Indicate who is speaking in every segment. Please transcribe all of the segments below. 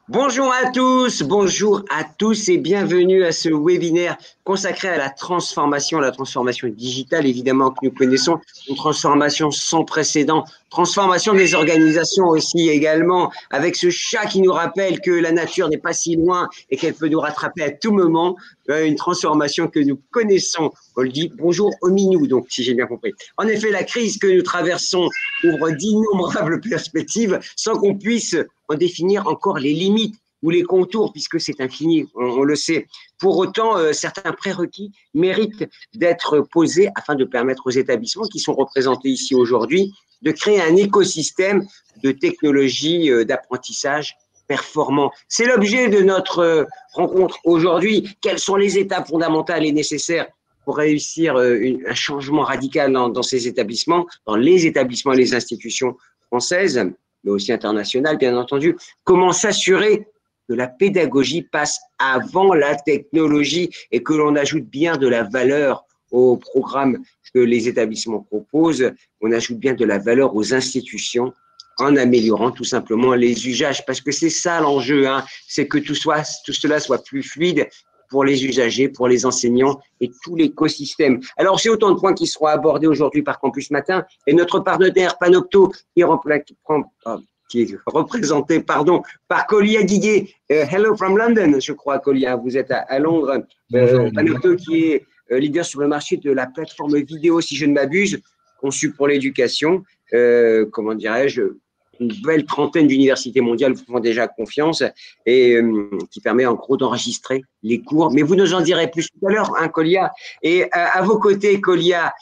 Speaker 1: Bonjour à tous et bienvenue à ce webinaire consacré à la transformation digitale évidemment que nous connaissons, une transformation sans précédent, transformation des organisations aussi également, avec ce chat qui nous rappelle que la nature n'est pas si loin et qu'elle peut nous rattraper à tout moment, une transformation que nous connaissons. On le dit, bonjour au minou, donc si j'ai bien compris. En effet, la crise que nous traversons ouvre d'innombrables perspectives sans qu'on puisse en définir encore les limites ou les contours, puisque c'est infini, on le sait. Pour autant, certains prérequis méritent d'être posés afin de permettre aux établissements qui sont représentés ici aujourd'hui de créer un écosystème de technologies d'apprentissage performant. C'est l'objet de notre rencontre aujourd'hui. Quelles sont les étapes fondamentales et nécessaires pour réussir un changement radical dans ces établissements, dans les établissements et les institutions françaises, mais aussi internationales, bien entendu. Comment s'assurer que la pédagogie passe avant la technologie et que l'on ajoute bien de la valeur au programme que les établissements proposent, on ajoute bien de la valeur aux institutions en améliorant tout simplement les usages, parce que c'est ça l'enjeu, hein, c'est que tout cela soit plus fluide pour les usagers, pour les enseignants et tout l'écosystème. Alors, c'est autant de points qui seront abordés aujourd'hui par Campus Matin et notre partenaire Panopto qui est représenté par Colia Guiguet. Hello from London, je crois, Colia, vous êtes à Londres. Panopto qui est leader sur le marché de la plateforme vidéo, si je ne m'abuse, conçue pour l'éducation. Comment dirais-je, une belle trentaine d'universités mondiales vous font déjà confiance et qui permet en gros d'enregistrer les cours. Mais vous nous en direz plus tout à l'heure, hein, Colia. Et à vos côtés, Colia,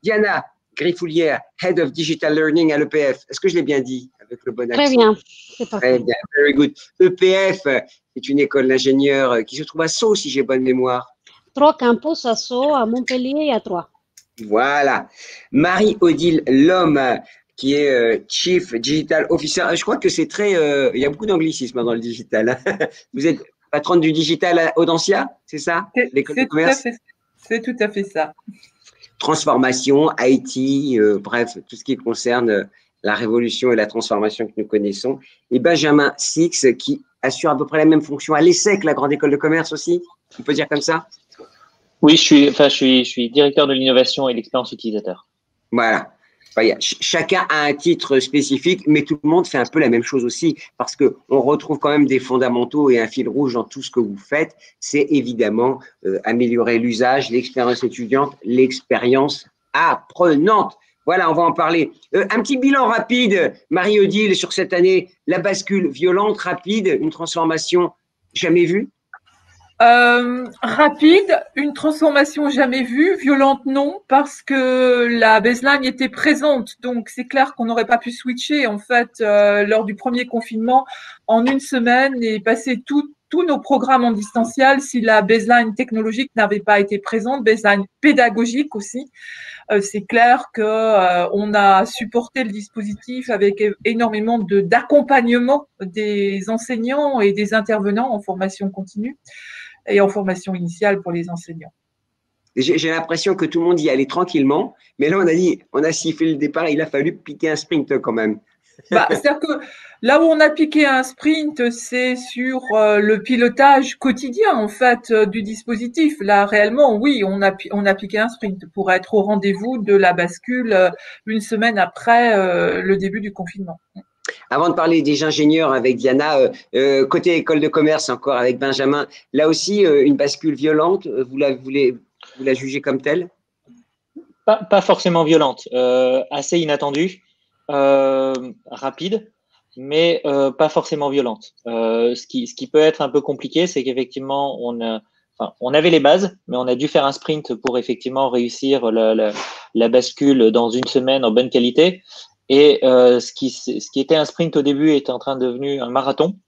Speaker 1: Diana Griffoulière, Head of Digital Learning à l'EPF. Est-ce que je l'ai bien dit avec le bon accent?
Speaker 2: Très bien, c'est parfait.
Speaker 1: Très bien, very good. EPF, c'est une école d'ingénieurs qui se trouve à Sceaux, si j'ai bonne mémoire.
Speaker 2: 3 campus à Sceaux, à Montpellier et à Troyes.
Speaker 1: Voilà. Marie-Odile Lhomme, qui est Chief Digital Officer. Je crois que c'est très… il y a beaucoup d'anglicisme dans le digital. Vous êtes patronne du digital à Audencia, c'est ça?
Speaker 3: L'école de commerce. C'est tout à fait ça.
Speaker 1: Transformation, IT, bref, tout ce qui concerne la révolution et la transformation que nous connaissons. Et Benjamin Six, qui assure à peu près la même fonction à l'ESSEC, la grande école de commerce aussi. On peut dire comme ça?
Speaker 4: Oui, je suis directeur de l'innovation et l'expérience utilisateur.
Speaker 1: Voilà. Chacun a un titre spécifique, mais tout le monde fait un peu la même chose aussi, parce qu'on retrouve quand même des fondamentaux et un fil rouge dans tout ce que vous faites. C'est évidemment améliorer l'usage, l'expérience étudiante, l'expérience apprenante. Voilà, on va en parler. Un petit bilan rapide, Marie-Odile, sur cette année, la bascule violente, rapide, une transformation jamais vue.
Speaker 3: Rapide, une transformation jamais vue, violente non, parce que la baseline était présente, donc c'est clair qu'on n'aurait pas pu switcher en fait lors du premier confinement en une semaine et passer tous nos programmes en distanciel si la baseline technologique n'avait pas été présente, baseline pédagogique aussi. C'est clair que on a supporté le dispositif avec énormément d'accompagnement des enseignants et des intervenants en formation continue et en formation initiale pour les enseignants.
Speaker 1: J'ai l'impression que tout le monde y allait tranquillement, mais là, on a sifflé le départ, il a fallu piquer un sprint quand même.
Speaker 3: C'est-à-dire que là où on a piqué un sprint, c'est sur le pilotage quotidien en fait du dispositif. Là, réellement, oui, on a piqué un sprint pour être au rendez-vous de la bascule une semaine après le début du confinement.
Speaker 1: Avant de parler des ingénieurs avec Diana, côté école de commerce encore avec Benjamin, là aussi une bascule violente, vous la jugez comme telle?
Speaker 4: Pas forcément violente, assez inattendue, rapide, mais pas forcément violente. Ce qui peut être un peu compliqué, c'est qu'effectivement on avait les bases, mais on a dû faire un sprint pour effectivement réussir la bascule dans une semaine en bonne qualité. Et ce qui était un sprint au début est en train de devenir un marathon,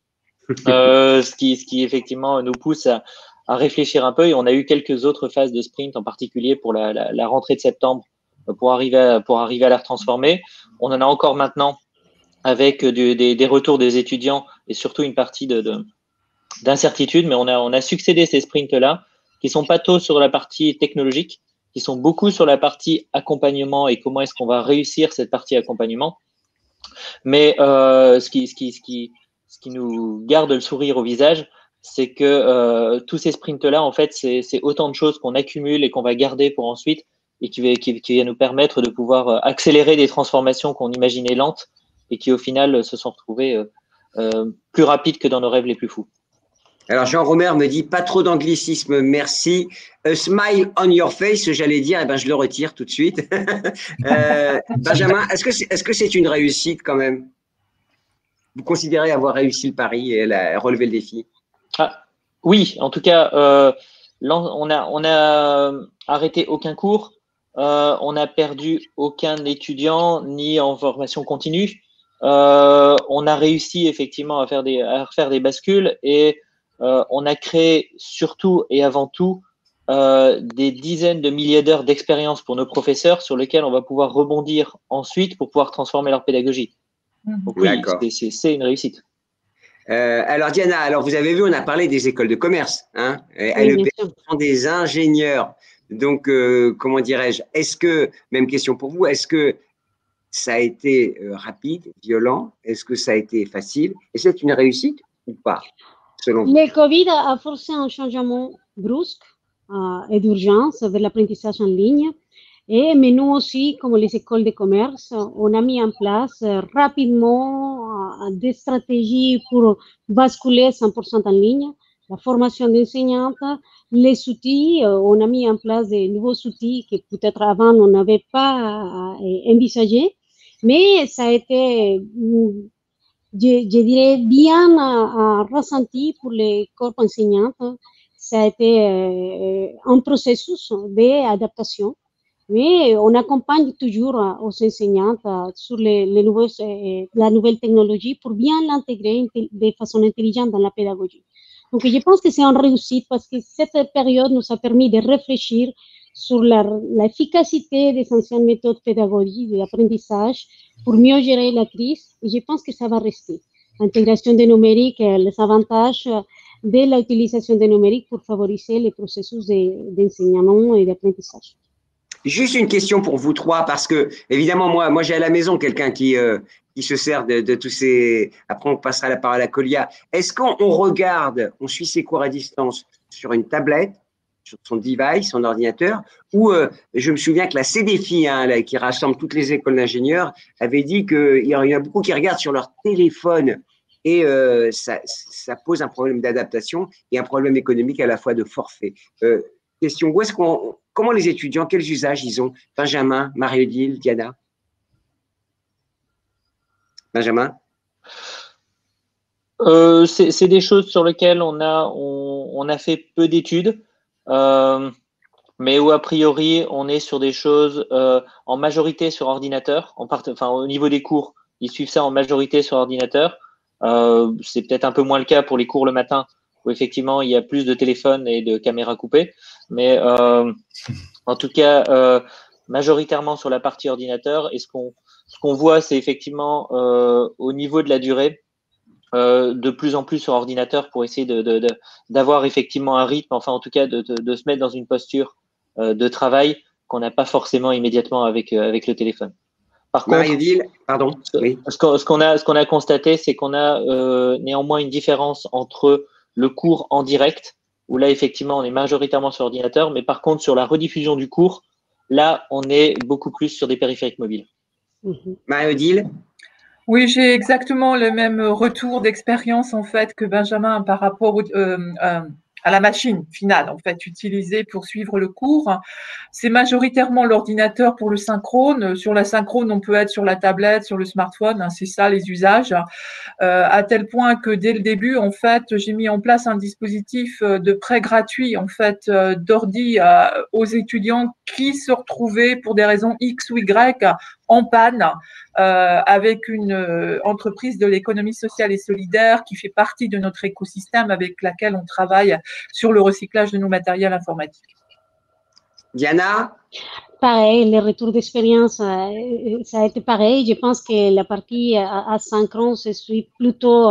Speaker 4: ce qui effectivement nous pousse à réfléchir un peu. Et on a eu quelques autres phases de sprint, en particulier pour la rentrée de septembre, pour arriver à la transformer. On en a encore maintenant avec des retours des étudiants et surtout une partie d'incertitude, mais on a succédé ces sprints-là qui sont pas tôt sur la partie technologique, qui sont beaucoup sur la partie accompagnement et comment est-ce qu'on va réussir cette partie accompagnement. Mais ce ce qui nous garde le sourire au visage, c'est que tous ces sprints-là, en fait, c'est autant de choses qu'on accumule et qu'on va garder pour ensuite et qui va nous permettre de pouvoir accélérer des transformations qu'on imaginait lentes et qui, au final, se sont retrouvées plus rapides que dans nos rêves les plus fous.
Speaker 1: Alors, Jean Romer me dit pas trop d'anglicisme, merci. A smile on your face, j'allais dire, eh ben, je le retire tout de suite. Benjamin, est-ce que c'est une réussite quand même? Vous considérez avoir réussi le pari et relevé le défi?
Speaker 4: Oui, en tout cas, on a arrêté aucun cours, on n'a perdu aucun étudiant ni en formation continue. On a réussi effectivement à refaire des bascules et on a créé surtout et avant tout des dizaines de milliers d'heures d'expérience pour nos professeurs sur lesquels on va pouvoir rebondir ensuite pour pouvoir transformer leur pédagogie. Donc oui, c'est une réussite.
Speaker 1: Alors Diana, vous avez vu, on a parlé des écoles de commerce, hein, oui, sont des ingénieurs. Donc, comment dirais-je, est-ce que, même question pour vous, est-ce que ça a été rapide, violent? Est-ce que ça a été facile? Et c'est une réussite ou pas, selon vous?
Speaker 2: Le Covid a forcé un changement brusque et d'urgence vers l'apprentissage en ligne. Mais nous aussi, comme les écoles de commerce, on a mis en place rapidement des stratégies pour basculer 100% en ligne. La formation d'enseignantes, les outils, on a mis en place des nouveaux outils que peut-être avant on n'avait pas envisagé, mais ça a été, je dirais, bien ressenti pour les corps enseignantes. Ça a été un processus d'adaptation. Mais on accompagne toujours aux enseignantes sur la nouvelle technologie pour bien l'intégrer de façon intelligente dans la pédagogie. Donc, je pense que c'est une réussite parce que cette période nous a permis de réfléchir sur l'efficacité des anciennes méthodes pédagogiques d'apprentissage pour mieux gérer la crise. Et je pense que ça va rester. L'intégration des numériques, les avantages de l'utilisation des numériques pour favoriser les processus d'enseignement et d'apprentissage.
Speaker 1: Juste une question pour vous trois, parce que, évidemment, moi j'ai à la maison quelqu'un qui se sert de tous ces… Après, on passera la parole à Colia. Est-ce qu'on regarde, on suit ses cours à distance sur une tablette, sur son device, son ordinateur, ou je me souviens que la CDFI, hein, qui rassemble toutes les écoles d'ingénieurs, avait dit qu'il y en a beaucoup qui regardent sur leur téléphone et ça pose un problème d'adaptation et un problème économique à la fois de forfait. Question, comment les étudiants, quels usages ils ont? Benjamin, Marie-Odile, Diana? Benjamin?
Speaker 4: C'est des choses sur lesquelles on a fait peu d'études, mais où a priori on est sur des choses en majorité sur ordinateur. Au niveau des cours, ils suivent ça en majorité sur ordinateur. C'est peut-être un peu moins le cas pour les cours le matin, où effectivement il y a plus de téléphones et de caméras coupées. Mais en tout cas, majoritairement sur la partie ordinateur. Et ce qu'on voit, c'est effectivement au niveau de la durée, de plus en plus sur ordinateur pour essayer d'avoir effectivement un rythme, enfin en tout cas de se mettre dans une posture de travail qu'on n'a pas forcément immédiatement avec le téléphone. Par
Speaker 1: Marie-Odile, pardon. Oui.
Speaker 4: Ce qu'on a constaté, c'est qu'on a néanmoins une différence entre le cours en direct, où là, effectivement, on est majoritairement sur ordinateur, mais par contre, sur la rediffusion du cours, là, on est beaucoup plus sur des périphériques mobiles.
Speaker 1: Marie-Odile?
Speaker 3: Oui, j'ai exactement le même retour d'expérience, en fait, que Benjamin par rapport à la machine finale, en fait, utilisée pour suivre le cours. C'est majoritairement l'ordinateur pour le synchrone. Sur la synchrone, on peut être sur la tablette, sur le smartphone, hein, c'est ça les usages. À tel point que dès le début, en fait, j'ai mis en place un dispositif de prêt gratuit, en fait, d'ordi aux étudiants qui se retrouvaient pour des raisons X ou Y en panne, avec une entreprise de l'économie sociale et solidaire qui fait partie de notre écosystème avec laquelle on travaille sur le recyclage de nos matériels informatiques.
Speaker 1: Diana?
Speaker 2: Pareil, les retours d'expérience, ça a été pareil. Je pense que la partie asynchrone se suit plutôt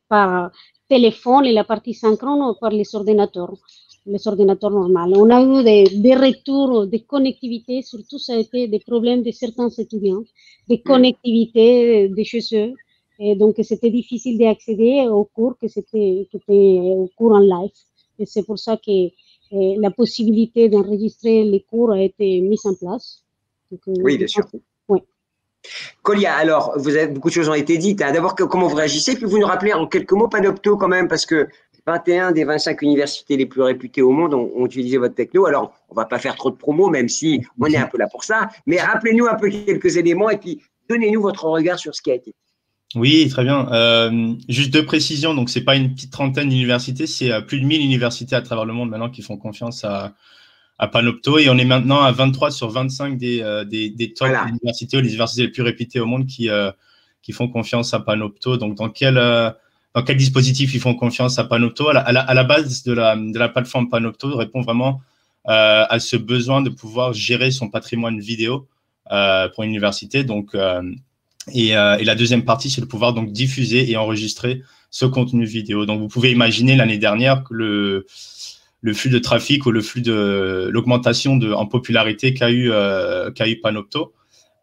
Speaker 2: par téléphone et la partie synchrone par les ordinateurs normaux. On a eu des retours de connectivité, surtout ça a été des problèmes de certains étudiants, de connectivité de chez eux. Et donc, c'était difficile d'accéder aux cours qui étaient aux cours en live. Et c'est pour ça que la possibilité d'enregistrer les cours a été mise en place. Donc,
Speaker 1: oui, bien sûr.
Speaker 2: Oui.
Speaker 1: Kolia, alors, beaucoup de choses ont été dites. Hein. D'abord, comment vous réagissez, puis vous nous rappelez en quelques mots Panopto quand même, parce que 21 des 25 universités les plus réputées au monde ont utilisé votre techno. Alors, on ne va pas faire trop de promos, même si on est un peu là pour ça. Mais rappelez-nous un peu quelques éléments et puis donnez-nous votre regard sur ce qui a été.
Speaker 5: Oui, très bien. Juste deux précisions. Donc, ce n'est pas une petite trentaine d'universités, c'est plus de 1000 universités à travers le monde maintenant qui font confiance à Panopto. Et on est maintenant à 23 sur 25 des top universités ou les universités les plus réputées au monde qui font confiance à Panopto. Donc, dans quel dispositif ils font confiance à Panopto? À la base de la plateforme Panopto répond vraiment à ce besoin de pouvoir gérer son patrimoine vidéo pour une université. Donc, et la deuxième partie, c'est de pouvoir donc diffuser et enregistrer ce contenu vidéo. Donc, vous pouvez imaginer l'année dernière que le flux de trafic ou le flux de l'augmentation en popularité qu'a eu Panopto.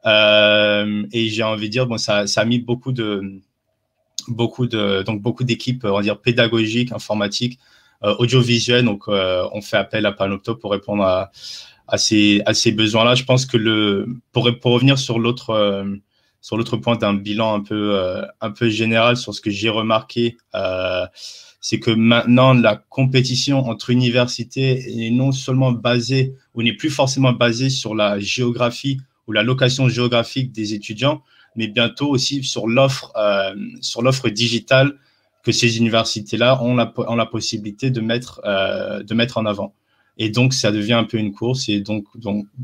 Speaker 5: Et j'ai envie de dire, bon, ça a mis beaucoup d'équipes, on va dire, pédagogiques, informatiques, audiovisuelles. Donc, on fait appel à Panopto pour répondre à ces besoins-là. Je pense que pour revenir sur l'autre point d'un bilan un peu général sur ce que j'ai remarqué, c'est que maintenant, la compétition entre universités est non seulement basée, ou n'est plus forcément basée sur la géographie ou la location géographique des étudiants, mais bientôt aussi sur l'offre digitale que ces universités-là ont la possibilité de mettre en avant. Et donc, ça devient un peu une course. Et donc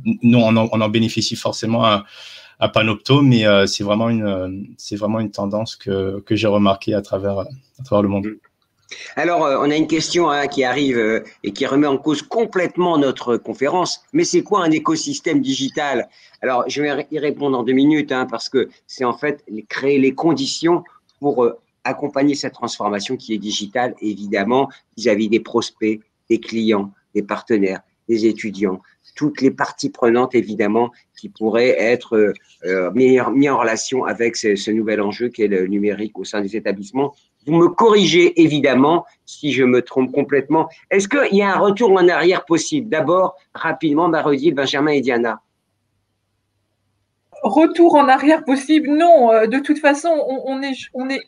Speaker 5: nous, on en bénéficie forcément à Panopto, mais c'est vraiment une tendance que j'ai remarquée à travers le monde.
Speaker 1: Alors, on a une question qui arrive et qui remet en cause complètement notre conférence. Mais c'est quoi un écosystème digital? Alors, je vais y répondre en 2 minutes, parce que c'est en fait créer les conditions pour accompagner cette transformation qui est digitale, évidemment, vis-à-vis des prospects, des clients, des partenaires, des étudiants, toutes les parties prenantes, évidemment, qui pourraient être mis en relation avec ce nouvel enjeu qu'est le numérique au sein des établissements. Vous me corrigez, évidemment, si je me trompe complètement. Est-ce qu'il y a un retour en arrière possible? D'abord, rapidement, Marie-Odile, Benjamin et Diana.
Speaker 3: Retour en arrière possible? Non. De toute façon,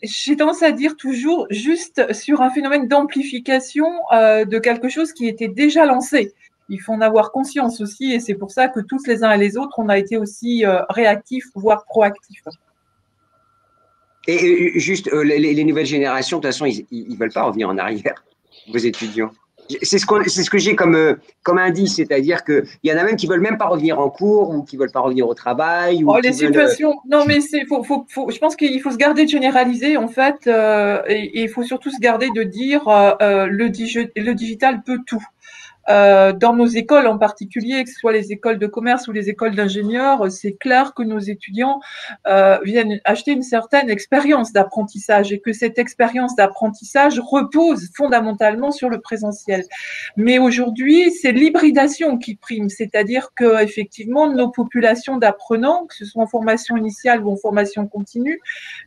Speaker 3: j'ai tendance à dire toujours juste sur un phénomène d'amplification de quelque chose qui était déjà lancé. Il faut en avoir conscience aussi, et c'est pour ça que tous les uns et les autres, on a été aussi réactifs, voire proactifs.
Speaker 1: Et juste, les nouvelles générations, de toute façon, ils ne veulent pas revenir en arrière, vos étudiants. C'est ce que j'ai comme indice, c'est-à-dire qu'il y en a même qui ne veulent même pas revenir en cours ou qui ne veulent pas revenir au travail. Ou
Speaker 3: les situations… Non, mais je pense qu'il faut se garder de généraliser, en fait, et il faut surtout se garder de dire le digital peut tout. Dans nos écoles en particulier, que ce soit les écoles de commerce ou les écoles d'ingénieurs, c'est clair que nos étudiants viennent acheter une certaine expérience d'apprentissage et que cette expérience d'apprentissage repose fondamentalement sur le présentiel. Mais aujourd'hui, c'est l'hybridation qui prime, c'est-à-dire que effectivement nos populations d'apprenants, que ce soit en formation initiale ou en formation continue,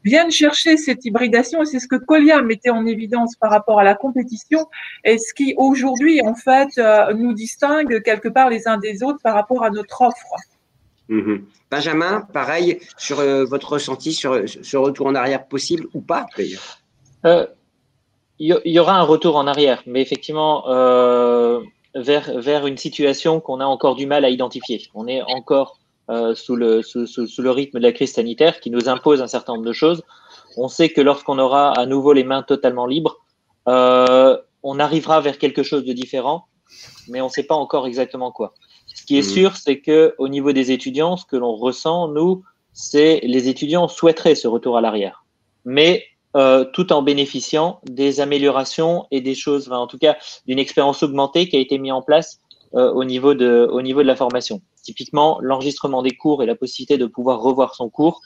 Speaker 3: viennent chercher cette hybridation, et c'est ce que Kolia mettait en évidence par rapport à la compétition, et ce qui aujourd'hui en fait nous distingue quelque part les uns des autres par rapport à notre offre.
Speaker 1: Benjamin, pareil, sur votre ressenti sur ce retour en arrière possible ou pas d'ailleurs?
Speaker 4: Il y aura un retour en arrière, mais effectivement vers une situation qu'on a encore du mal à identifier. On est encore sous le rythme de la crise sanitaire qui nous impose un certain nombre de choses. On sait que lorsqu'on aura à nouveau les mains totalement libres, on arrivera vers quelque chose de différent, mais on ne sait pas encore exactement quoi. Ce qui est sûr, c'est qu'au niveau des étudiants, ce que l'on ressent, nous, c'est les étudiants souhaiteraient ce retour à l'arrière, mais tout en bénéficiant des améliorations et des choses, en tout cas d'une expérience augmentée qui a été mise en place au niveau de la formation. Typiquement, l'enregistrement des cours et la possibilité de pouvoir revoir son cours,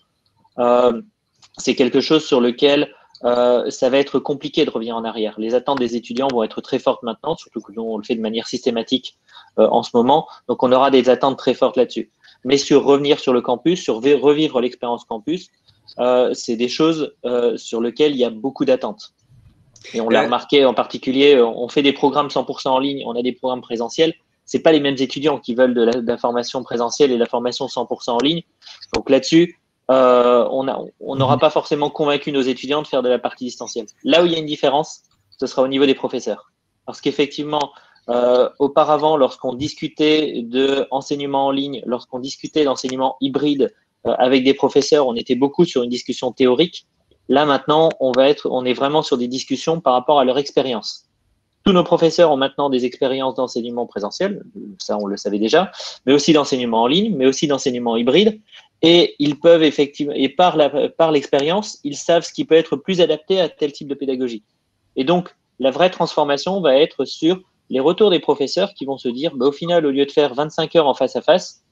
Speaker 4: c'est quelque chose sur lequel ça va être compliqué de revenir en arrière. Les attentes des étudiants vont être très fortes maintenant, surtout que nous, on le fait de manière systématique en ce moment. Donc, on aura des attentes très fortes là-dessus. Mais sur revenir sur le campus, sur revivre l'expérience campus, c'est des choses sur lesquelles il y a beaucoup d'attentes. Et on l'a remarqué en particulier, on fait des programmes 100% en ligne, on a des programmes présentiels. C'est pas les mêmes étudiants qui veulent de la formation présentielle et de la formation 100% en ligne. Donc là-dessus, on n'aura pas forcément convaincu nos étudiants de faire de la partie distancielle. Là où il y a une différence, ce sera au niveau des professeurs. Parce qu'effectivement, auparavant, lorsqu'on discutait d'enseignement en ligne, lorsqu'on discutait d'enseignement hybride avec des professeurs, on était beaucoup sur une discussion théorique. Là, maintenant, on est vraiment sur des discussions par rapport à leur expérience. Tous nos professeurs ont maintenant des expériences d'enseignement présentiel, ça on le savait déjà, mais aussi d'enseignement en ligne, mais aussi d'enseignement hybride. Et ils peuvent effectivement, et par l'expérience, ils savent ce qui peut être plus adapté à tel type de pédagogie. Et donc, la vraie transformation va être sur les retours des professeurs qui vont se dire, au final, au lieu de faire 25 heures en face à face,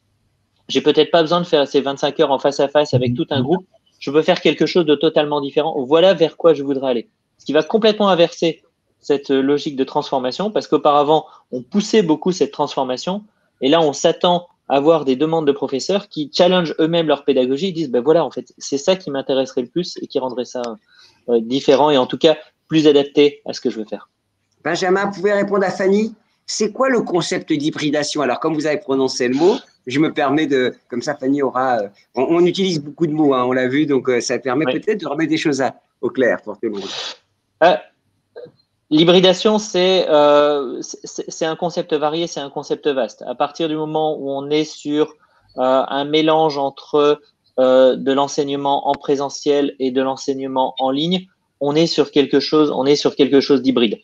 Speaker 4: j'ai peut-être pas besoin de faire ces 25 heures en face à face avec tout un groupe. Je veux faire quelque chose de totalement différent. Voilà vers quoi je voudrais aller. Ce qui va complètement inverser cette logique de transformation, parce qu'auparavant, on poussait beaucoup cette transformation, et là, on s'attend à avoir des demandes de professeurs qui challengent eux-mêmes leur pédagogie et disent, voilà, en fait, c'est ça qui m'intéresserait le plus et qui rendrait ça différent et en tout cas plus adapté à ce que je veux faire.
Speaker 1: Benjamin, vous pouvez répondre à Fanny? C'est quoi le concept d'hybridation? Alors, comme vous avez prononcé le mot, je me permets de, comme ça, Fanny aura, on utilise beaucoup de mots, hein, on l'a vu, donc ça permet peut-être de remettre des choses au clair pour tout le monde.
Speaker 4: L'hybridation, c'est un concept varié, c'est un concept vaste. À partir du moment où on est sur un mélange entre de l'enseignement en présentiel et de l'enseignement en ligne, on est sur quelque chose d'hybride.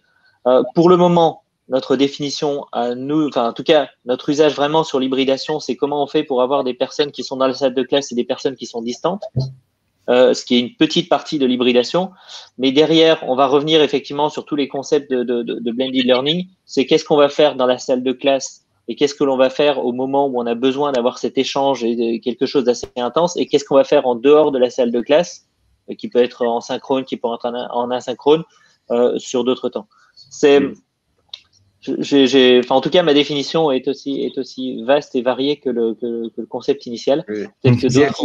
Speaker 4: Pour le moment, notre définition à nous, enfin en tout cas notre usage vraiment sur l'hybridation, c'est comment on fait pour avoir des personnes qui sont dans la salle de classe et des personnes qui sont distantes. Ce qui est une petite partie de l'hybridation. Mais derrière, on va revenir effectivement sur tous les concepts de blended learning. C'est qu'est-ce qu'on va faire dans la salle de classe et qu'est-ce que l'on va faire au moment où on a besoin d'avoir cet échange et quelque chose d'assez intense et qu'est-ce qu'on va faire en dehors de la salle de classe, qui peut être en synchrone, qui peut être en asynchrone, sur d'autres temps. En tout cas, ma définition est aussi vaste et variée que le concept initial. Peut-être que d'autres.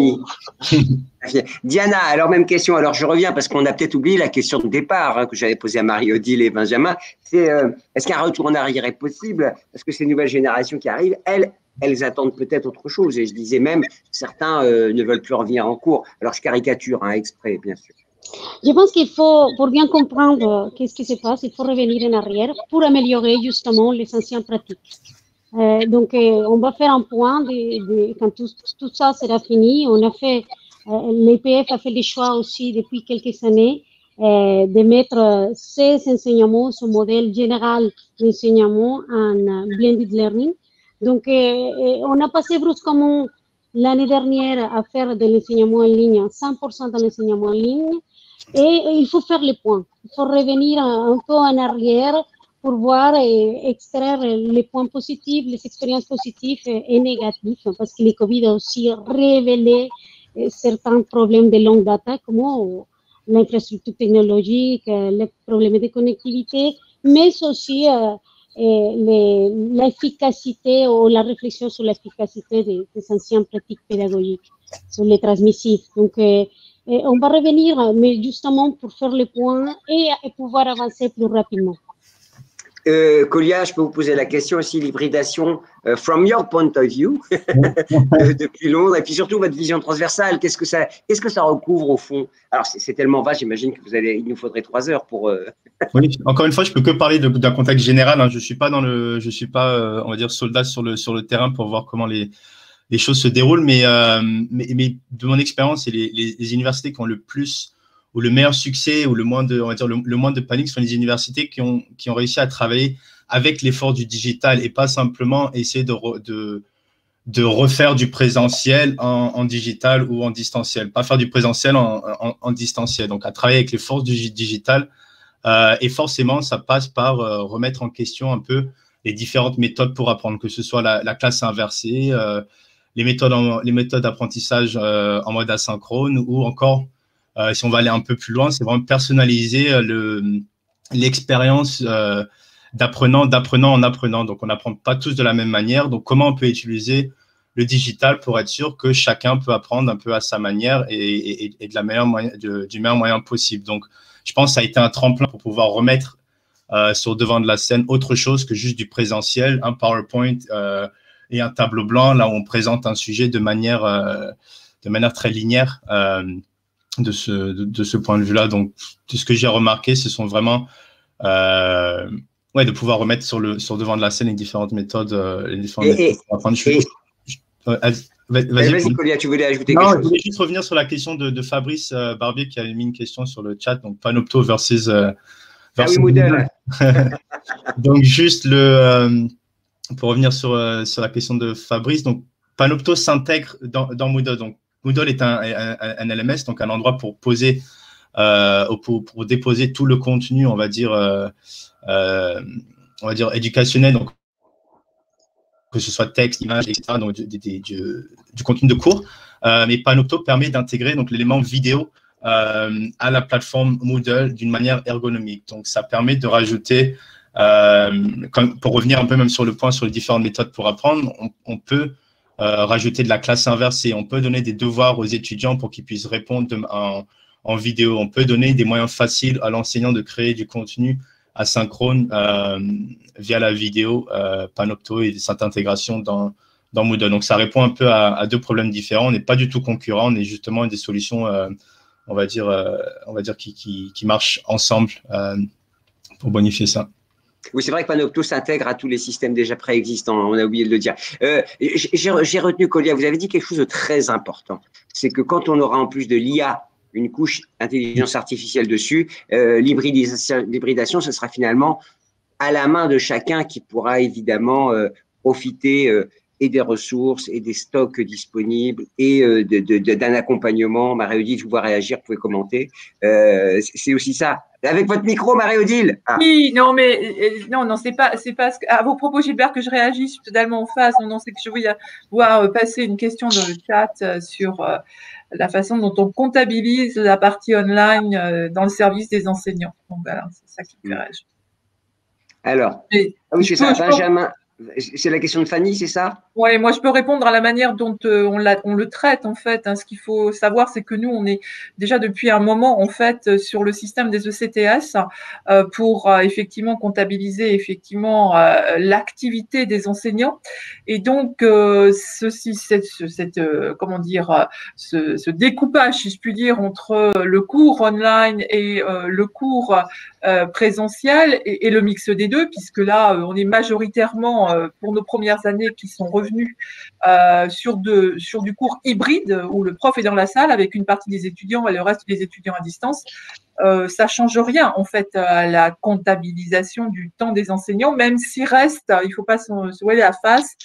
Speaker 1: Diana, alors même question. Alors je reviens parce qu'on a peut-être oublié la question de départ que j'avais posée à Marie-Odile et Benjamin. C'est est-ce qu'un retour en arrière est possible? Parce que ces nouvelles générations qui arrivent, elles attendent peut-être autre chose. Et je disais même, certains ne veulent plus revenir en cours. Alors je caricature, exprès, bien sûr.
Speaker 2: Je pense qu'il faut, pour bien comprendre qu'est-ce qui se passe, il faut revenir en arrière pour améliorer justement les anciennes pratiques. Donc, on va faire un point quand tout ça sera fini. On a fait, l'EPF a fait le choix aussi depuis quelques années de mettre ces enseignements, ce modèle général d'enseignement en blended learning. Donc, on a passé brusquement l'année dernière à faire de l'enseignement en ligne, 100% de l'enseignement en ligne. Et il faut faire les points. Il faut revenir un peu en arrière pour voir et extraire les points positifs, les expériences positives et négatives, parce que le Covid a aussi révélé certains problèmes de longue data, comme l'infrastructure technologique, les problèmes de connectivité, mais aussi l'efficacité ou la réflexion sur l'efficacité des anciennes pratiques pédagogiques, sur les transmissifs. Donc, on va revenir, mais justement pour faire le point et pouvoir avancer plus rapidement.
Speaker 1: Kolia, je peux vous poser la question aussi, l'hybridation, from your point of view, depuis Londres, et puis surtout votre vision transversale, qu'est-ce que ça recouvre au fond? Alors c'est tellement vaste, j'imagine il nous faudrait 3 heures pour…
Speaker 5: Oui, encore une fois, je peux que parler d'un contexte général, hein. Je suis pas on va dire soldat sur le terrain pour voir comment les choses se déroulent, mais de mon expérience, c'est les universités qui ont le plus ou le meilleur succès ou le moins de panique sont les universités qui ont réussi à travailler avec l'effort du digital et pas simplement essayer de refaire du présentiel en digital ou en distanciel, pas faire du présentiel en distanciel. Donc, à travailler avec les forces du digital et forcément, ça passe par remettre en question un peu les différentes méthodes pour apprendre, que ce soit la classe inversée, les méthodes d'apprentissage en mode asynchrone ou encore, si on va aller un peu plus loin, c'est vraiment personnaliser l'expérience d'apprenant en apprenant. Donc, on n'apprend pas tous de la même manière. Donc, comment on peut utiliser le digital pour être sûr que chacun peut apprendre un peu à sa manière et de la meilleure du meilleur moyen possible. Donc, je pense que ça a été un tremplin pour pouvoir remettre sur le devant de la scène autre chose que juste du présentiel, un PowerPoint et un tableau blanc, là où on présente un sujet de manière très linéaire de ce point de vue-là. Donc, tout ce que j'ai remarqué, ce sont vraiment de pouvoir remettre sur le devant de la scène les différentes méthodes, pour apprendre.
Speaker 1: Vas-y, Colia, tu voulais ajouter quelque chose?
Speaker 5: Je voulais juste revenir sur la question de Fabrice Barbier qui a mis une question sur le chat, donc Panopto versus
Speaker 1: Moodle.
Speaker 5: Donc, juste pour revenir sur la question de Fabrice, donc Panopto s'intègre dans Moodle. Donc, Moodle est un LMS, donc un endroit pour poser, pour déposer tout le contenu, on va dire éducationnel, donc que ce soit texte, image, etc., donc du contenu de cours. Mais Panopto permet d'intégrer donc l'élément vidéo à la plateforme Moodle d'une manière ergonomique. Donc, ça permet de rajouter, pour revenir un peu même sur le point sur les différentes méthodes pour apprendre, on peut rajouter de la classe inversée, on peut donner des devoirs aux étudiants pour qu'ils puissent répondre en vidéo, on peut donner des moyens faciles à l'enseignant de créer du contenu asynchrone via la vidéo, Panopto et cette intégration dans Moodle. Donc, ça répond un peu à deux problèmes différents. On n'est pas du tout concurrents, on est justement des solutions on va dire qui marchent ensemble pour bonifier ça.
Speaker 1: Oui, c'est vrai que Panopto s'intègre à tous les systèmes déjà préexistants, on a oublié de le dire. J'ai retenu, Colia, vous avez dit quelque chose de très important. C'est que quand on aura en plus de l'IA, une couche intelligence artificielle dessus, l'hybridation, ce sera finalement à la main de chacun qui pourra évidemment profiter et des ressources et des stocks disponibles et d'un accompagnement. Marie-Odile, je vous vois réagir, vous pouvez commenter. C'est aussi ça. Avec votre micro, Marie-Odile.
Speaker 3: Oui, non, mais non, c'est pas à vos propos, Gilbert, que je réagis, je suis totalement en phase. Non, c'est que je voulais voir passer une question dans le chat sur la façon dont on comptabilise la partie online dans le service des enseignants. Donc voilà, c'est ça qui me fait réagir.
Speaker 1: Alors, oui, c'est ça, Benjamin. C'est la question de Fanny, c'est ça?
Speaker 3: Oui, moi je peux répondre à la manière dont on le traite en fait. Ce qu'il faut savoir, c'est que nous, on est déjà depuis un moment en fait sur le système des ECTS pour effectivement comptabiliser effectivement l'activité des enseignants. Et donc ce découpage, si je puis dire, entre le cours online et le cours présentiel et le mix des deux, puisque là, on est majoritairement pour nos premières années qui sont revenus sur du cours hybride où le prof est dans la salle avec une partie des étudiants et le reste des étudiants à distance. Ça change rien en fait à la comptabilisation du temps des enseignants, même s'il reste, il ne faut pas se voiler la face,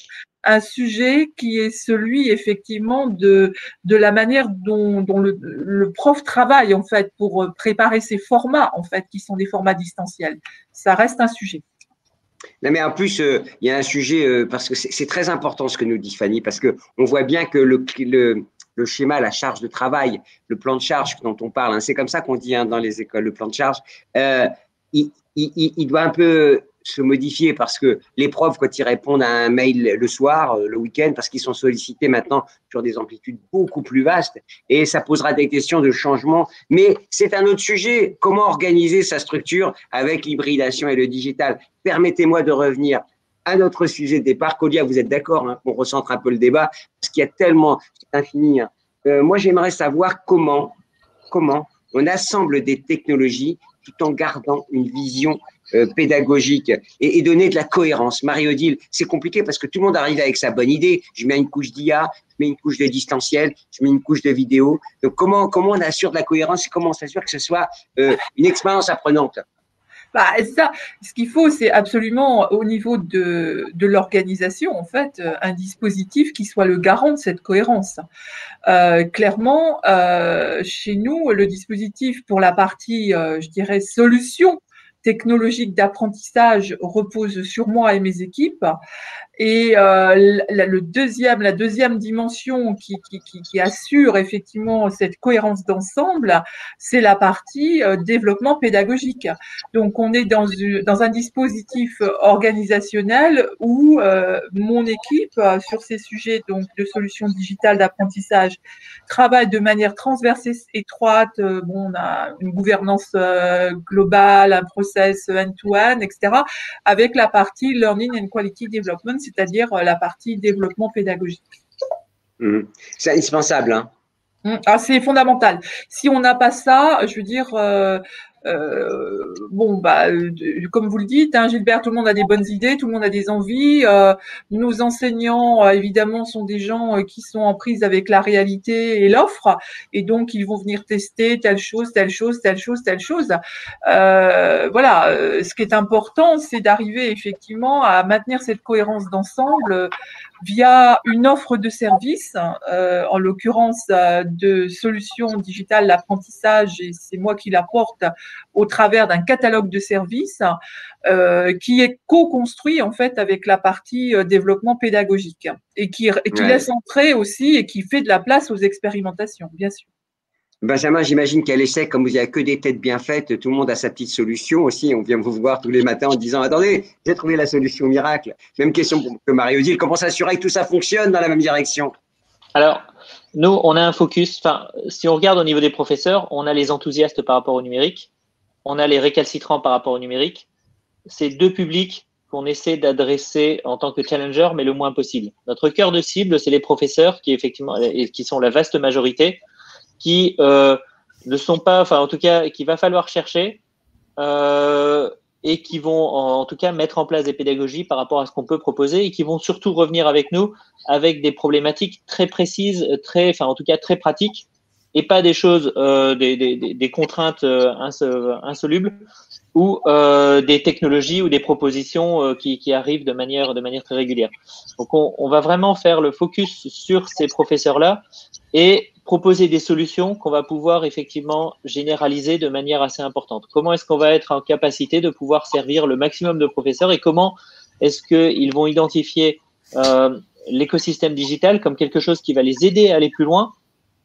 Speaker 3: un sujet qui est celui effectivement de la manière dont le prof travaille en fait pour préparer ses formats en fait qui sont des formats distanciels. Ça reste un sujet.
Speaker 1: Non, mais en plus, il y a un sujet, parce que c'est très important ce que nous dit Fanny, parce qu'on voit bien que le schéma, la charge de travail, le plan de charge dont on parle, c'est comme ça qu'on dit dans les écoles, le plan de charge, il doit un peu se modifier parce que les profs, quand ils répondent à un mail le soir, le week-end, parce qu'ils sont sollicités maintenant sur des amplitudes beaucoup plus vastes, et ça posera des questions de changement. Mais c'est un autre sujet. Comment organiser sa structure avec l'hybridation et le digital? Permettez-moi de revenir à notre sujet de départ. Colia, vous êtes d'accord qu'on recentre un peu le débat, parce qu'il y a tellement, c'est infini. Moi, j'aimerais savoir comment on assemble des technologies tout en gardant une vision pédagogique et donner de la cohérence. Marie-Odile, c'est compliqué parce que tout le monde arrive avec sa bonne idée. Je mets une couche d'IA, je mets une couche de distanciel, je mets une couche de vidéo. Donc, comment on assure de la cohérence et comment on s'assure que ce soit une expérience apprenante?
Speaker 3: Ça, ce qu'il faut, c'est absolument au niveau de l'organisation, en fait, un dispositif qui soit le garant de cette cohérence. Clairement, chez nous, le dispositif pour la partie, je dirais, solution technologique d'apprentissage repose sur moi et mes équipes. Et la deuxième dimension qui assure effectivement cette cohérence d'ensemble, c'est la partie développement pédagogique. Donc, on est dans un dispositif organisationnel où mon équipe, sur ces sujets donc de solutions digitales d'apprentissage, travaille de manière transverse et étroite. Bon, on a une gouvernance globale, un process end-to-end, etc., avec la partie Learning and Quality Development, c'est-à-dire la partie développement pédagogique.
Speaker 1: C'est indispensable, hein.
Speaker 3: Ah, c'est fondamental. Si on n'a pas ça, je veux dire, bon, bah, comme vous le dites, hein, Gilbert, tout le monde a des bonnes idées, tout le monde a des envies. Nos enseignants, évidemment, sont des gens qui sont en prise avec la réalité et l'offre, et donc ils vont venir tester telle chose, telle chose, telle chose, telle chose. Voilà, ce qui est important, c'est d'arriver effectivement à maintenir cette cohérence d'ensemble via une offre de services, en l'occurrence de solutions digitales d'apprentissage, et c'est moi qui l'apporte au travers d'un catalogue de services qui est co-construit en fait avec la partie développement pédagogique et qui laisse entrer aussi et qui fait de la place aux expérimentations, bien sûr.
Speaker 1: Benjamin, j'imagine qu'à l'essai, comme il n'y a que des têtes bien faites, tout le monde a sa petite solution aussi. On vient vous voir tous les matins en disant « Attendez, j'ai trouvé la solution miracle ». Même question que Marie-Odile. Comment s'assurer que tout ça fonctionne dans la même direction?
Speaker 4: Alors, nous, on a un focus. Enfin, si on regarde au niveau des professeurs, on a les enthousiastes par rapport au numérique, on a les récalcitrants par rapport au numérique. C'est deux publics qu'on essaie d'adresser en tant que challenger, mais le moins possible. Notre cœur de cible, c'est les professeurs qui, effectivement, qui sont la vaste majorité, qui ne sont pas, enfin en tout cas, qu'il va falloir chercher et qui vont en tout cas mettre en place des pédagogies par rapport à ce qu'on peut proposer et qui vont surtout revenir avec nous avec des problématiques très précises, enfin en tout cas très pratiques et pas des choses, des contraintes insolubles ou des technologies ou des propositions qui arrivent de manière très régulière. Donc on va vraiment faire le focus sur ces professeurs-là et proposer des solutions qu'on va pouvoir effectivement généraliser de manière assez importante. Comment est-ce qu'on va être en capacité de pouvoir servir le maximum de professeurs et comment est-ce qu'ils vont identifier l'écosystème digital comme quelque chose qui va les aider à aller plus loin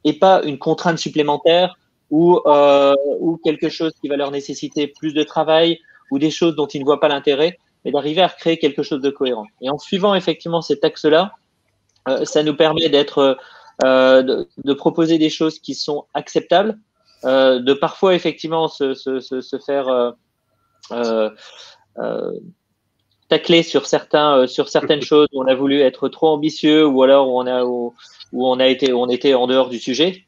Speaker 4: et pas une contrainte supplémentaire ou quelque chose qui va leur nécessiter plus de travail ou des choses dont ils ne voient pas l'intérêt, mais d'arriver à recréer quelque chose de cohérent. Et en suivant effectivement cet axe-là, ça nous permet de proposer des choses qui sont acceptables, de parfois effectivement se faire tacler sur certaines choses où on a voulu être trop ambitieux ou alors où on était en dehors du sujet.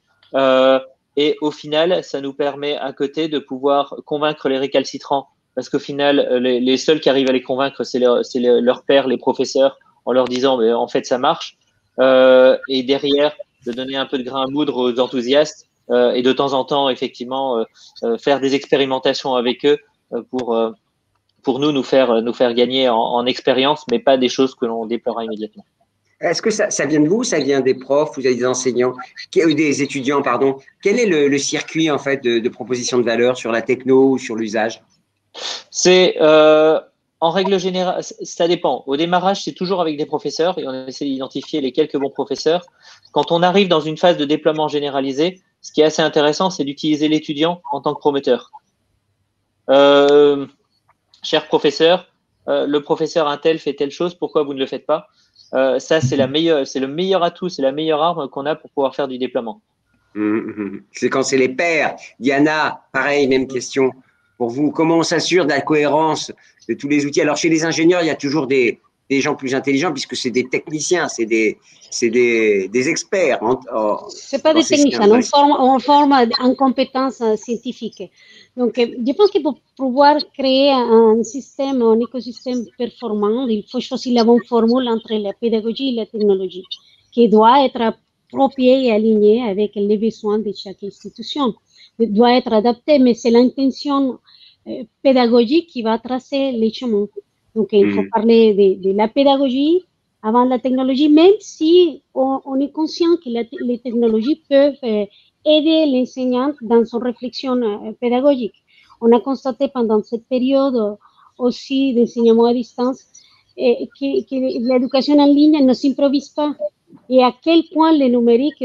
Speaker 4: Et au final, ça nous permet à côté de pouvoir convaincre les récalcitrants, parce qu'au final, les seuls qui arrivent à les convaincre, c'est leurs pairs, les professeurs, en leur disant mais en fait ça marche. Et derrière, de donner un peu de grain à moudre aux enthousiastes et de temps en temps, effectivement, faire des expérimentations avec eux pour nous faire gagner en expérience, mais pas des choses que l'on déploiera immédiatement.
Speaker 1: Est-ce que ça vient de vous? Ça vient des profs? Vous avez des enseignants, des étudiants, pardon. Quel est le circuit en fait de proposition de valeur sur la techno ou sur l'usage?
Speaker 4: C'est en règle générale, ça dépend. Au démarrage, c'est toujours avec des professeurs et on essaie d'identifier les quelques bons professeurs. Quand on arrive dans une phase de déploiement généralisé, ce qui est assez intéressant, c'est d'utiliser l'étudiant en tant que promoteur. Cher professeur, le professeur un tel fait telle chose, pourquoi vous ne le faites pas? Ça, c'est le meilleur atout, c'est la meilleure arme qu'on a pour pouvoir faire du déploiement.
Speaker 1: C'est quand c'est les pairs. Diana, pareil, même question. Pour vous, comment on s'assure de la cohérence de tous les outils? Alors, chez les ingénieurs, il y a toujours des gens plus intelligents puisque c'est des techniciens, c'est des experts.
Speaker 2: C'est pas des techniciens, on forme en compétences scientifiques. Donc, je pense que pour pouvoir créer un système, un écosystème performant, il faut choisir la bonne formule entre la pédagogie et la technologie, qui doit être appropriée et alignée avec les besoins de chaque institution. Il doit être adapté, mais c'est l'intention pédagogique qui va tracer les chemins. Donc, il faut parler de la pédagogie avant la technologie, même si on est conscient que les technologies peuvent aider l'enseignant dans son réflexion pédagogique. On a constaté pendant cette période aussi d'enseignement à distance que l'éducation en ligne ne s'improvise pas et à quel point le numérique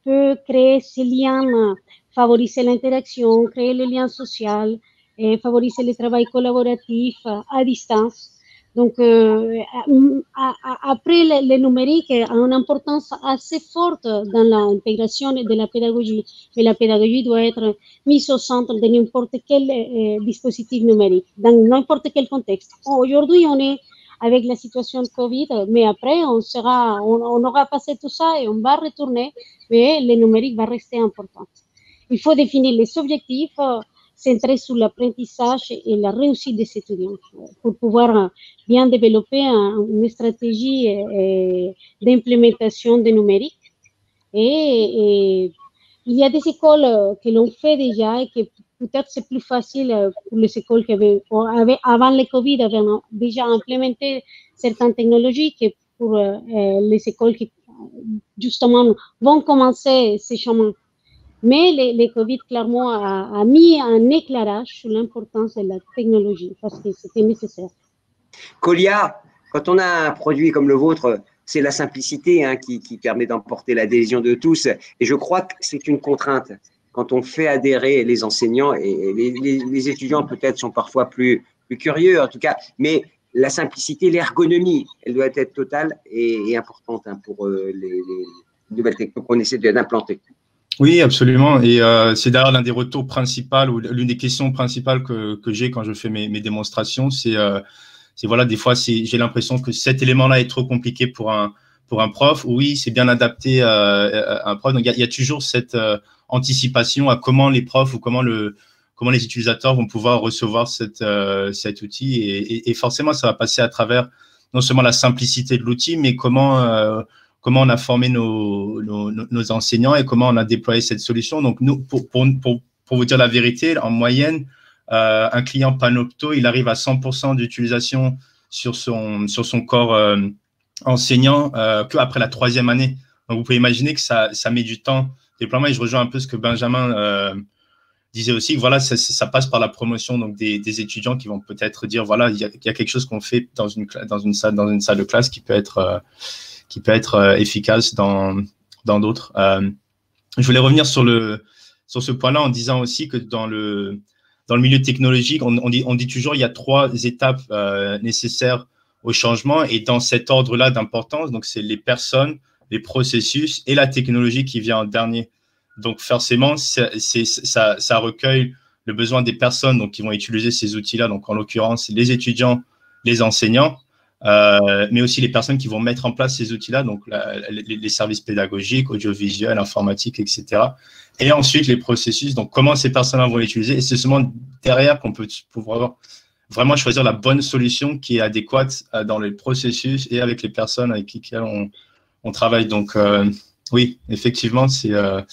Speaker 2: peut créer ces liens, favoriser l'interaction, créer les liens sociaux, et favoriser le travail collaboratif à distance. Donc, après, le numérique a une importance assez forte dans l'intégration de la pédagogie, mais la pédagogie doit être mise au centre de n'importe quel dispositif numérique, dans n'importe quel contexte. Aujourd'hui, on est avec la situation de Covid, mais après, on aura passé tout ça et on va retourner, mais le numérique va rester important. Il faut définir les objectifs centrés sur l'apprentissage et la réussite des étudiants pour pouvoir bien développer une stratégie d'implémentation du numérique. Et il y a des écoles que l'on fait déjà et que peut-être c'est plus facile pour les écoles qui avaient avant le Covid, avaient déjà implémenté certaines technologies que pour les écoles qui justement vont commencer ces chemins. Mais le Covid, clairement, a mis un éclairage sur l'importance de la technologie parce que c'était nécessaire.
Speaker 1: Kolia, quand on a un produit comme le vôtre, c'est la simplicité qui permet d'emporter l'adhésion de tous. Et je crois que c'est une contrainte. Quand on fait adhérer les enseignants, et les étudiants peut-être sont parfois plus curieux en tout cas, mais la simplicité, l'ergonomie, elle doit être totale et importante pour les nouvelles technologies qu'on essaie d'implanter.
Speaker 5: Oui, absolument. Et c'est d'ailleurs l'un des retours principaux ou l'une des questions principales que j'ai quand je fais mes démonstrations. C'est voilà, des fois, j'ai l'impression que cet élément-là est trop compliqué pour un prof. Oui, c'est bien adapté à un prof. Donc, il y a toujours cette anticipation à comment les profs ou comment les utilisateurs vont pouvoir recevoir cet outil. Et forcément, ça va passer à travers non seulement la simplicité de l'outil, mais comment on a formé nos enseignants et comment on a déployé cette solution. Donc, nous, pour vous dire la vérité, en moyenne, un client Panopto, il arrive à 100% d'utilisation sur son corps enseignant qu'après la 3e année. Donc, vous pouvez imaginer que ça met du temps. Déploiement, et je rejoins un peu ce que Benjamin disait aussi, que voilà, ça passe par la promotion donc des étudiants qui vont peut-être dire, voilà, il y a quelque chose qu'on fait dans une salle de classe qui peut être efficace dans d'autres. Je voulais revenir sur ce point-là en disant aussi que dans le milieu technologique, on dit toujours il y a 3 étapes nécessaires au changement et dans cet ordre-là d'importance, donc c'est les personnes, les processus et la technologie qui vient en dernier. Donc forcément, ça recueille le besoin des personnes donc, qui vont utiliser ces outils-là, donc en l'occurrence les étudiants, les enseignants, mais aussi les personnes qui vont mettre en place ces outils-là, donc les services pédagogiques, audiovisuels, informatiques, etc. Et ensuite, les processus, donc comment ces personnes-là vont l'utiliser. Et c'est seulement derrière qu'on peut pouvoir vraiment choisir la bonne solution qui est adéquate dans les processus et avec les personnes avec lesquelles on travaille. Donc, oui, effectivement, c'est
Speaker 1: un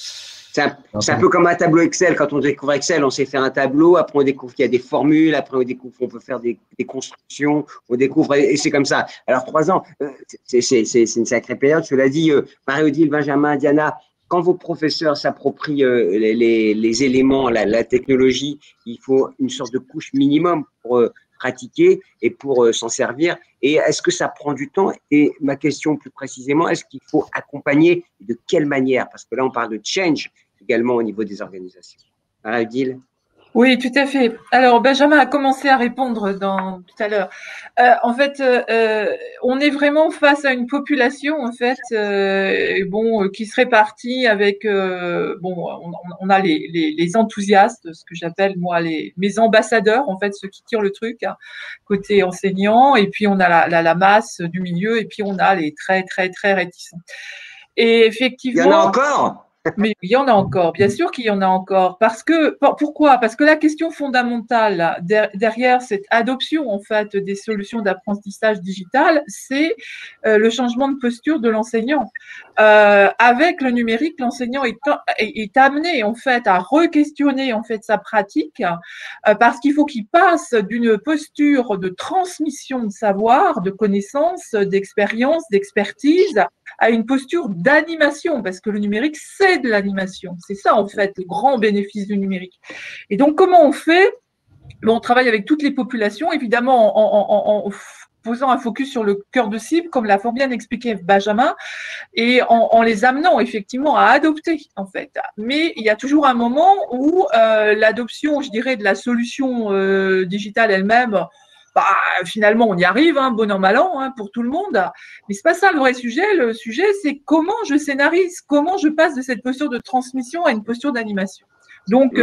Speaker 1: peu comme un tableau Excel. Quand on découvre Excel, on sait faire un tableau. Après, on découvre qu'il y a des formules. Après, on découvre qu'on peut faire des constructions. On découvre, et c'est comme ça. Alors, 3 ans, c'est une sacrée période. Cela dit, Marie-Odile, Benjamin, Diana, quand vos professeurs s'approprient les éléments, la technologie, il faut une sorte de couche minimum pour pratiquer et pour s'en servir. Et est-ce que ça prend du temps? Et ma question plus précisément, est-ce qu'il faut accompagner? De quelle manière? Parce que là, on parle de change également au niveau des organisations. Marie-Odile?
Speaker 3: Oui, tout à fait. Alors, Benjamin a commencé à répondre tout à l'heure. En fait, on est vraiment face à une population, en fait, qui se répartit avec, on a les enthousiastes, ce que j'appelle moi mes ambassadeurs, en fait, ceux qui tirent le truc, côté enseignant, et puis on a la masse du milieu, et puis on a les très, très, très réticents. Et effectivement.
Speaker 1: Il y en a encore?
Speaker 3: Mais il y en a encore, bien sûr qu'il y en a encore. Pourquoi? Parce que la question fondamentale derrière cette adoption en fait des solutions d'apprentissage digital, c'est le changement de posture de l'enseignant. Avec le numérique, l'enseignant est amené en fait à re-questionner en fait sa pratique parce qu'il faut qu'il passe d'une posture de transmission de savoir, de connaissances, d'expérience, d'expertise à une posture d'animation, parce que le numérique, c'est de l'animation. C'est ça, en fait, le grand bénéfice du numérique. Et donc, comment on fait? On travaille avec toutes les populations, évidemment, posant un focus sur le cœur de cible, comme l'a fort bien expliqué Benjamin, et en les amenant effectivement à adopter, en fait. Mais il y a toujours un moment où l'adoption, je dirais, de la solution digitale elle-même, bah, finalement, on y arrive, hein, bon an, mal an, hein, pour tout le monde. Mais c'est pas ça le vrai sujet. Le sujet, c'est comment je scénarise, comment je passe de cette posture de transmission à une posture d'animation. Donc,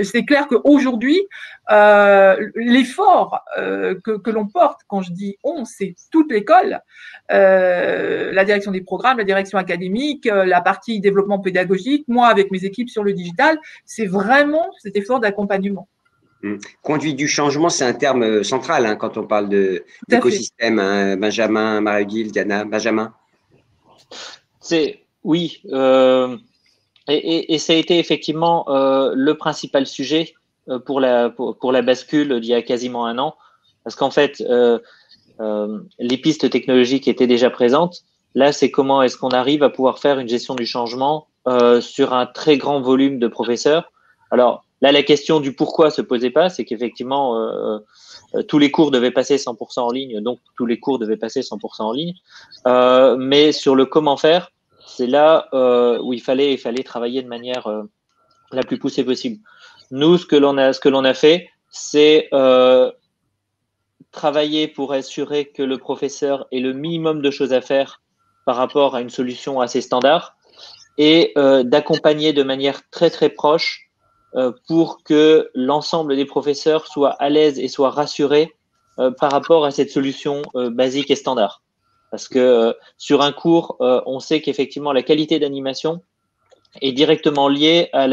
Speaker 3: c'est clair qu'aujourd'hui, l'effort que l'on porte, quand je dis on, c'est toute l'école, la direction des programmes, la direction académique, la partie développement pédagogique, moi avec mes équipes sur le digital, c'est vraiment cet effort d'accompagnement.
Speaker 1: Conduite du changement, c'est un terme central hein, quand on parle d'écosystème. Hein, Benjamin, Marie-Odile, Diana, Benjamin.
Speaker 4: Oui. Et ça a été effectivement le principal sujet pour la bascule d'il y a quasiment un an, parce qu'en fait, les pistes technologiques étaient déjà présentes. Là, c'est comment est-ce qu'on arrive à pouvoir faire une gestion du changement sur un très grand volume de professeurs. Alors là, la question du pourquoi se posait pas, c'est qu'effectivement, tous les cours devaient passer 100% en ligne, donc tous les cours devaient passer 100% en ligne. Mais sur le comment faire, c'est là où il fallait travailler de manière la plus poussée possible. Nous, ce que l'on a fait, c'est travailler pour assurer que le professeur ait le minimum de choses à faire par rapport à une solution assez standard et d'accompagner de manière très très proche pour que l'ensemble des professeurs soient à l'aise et soient rassurés par rapport à cette solution basique et standard. Parce que sur un cours, on sait qu'effectivement la qualité d'animation est directement liée à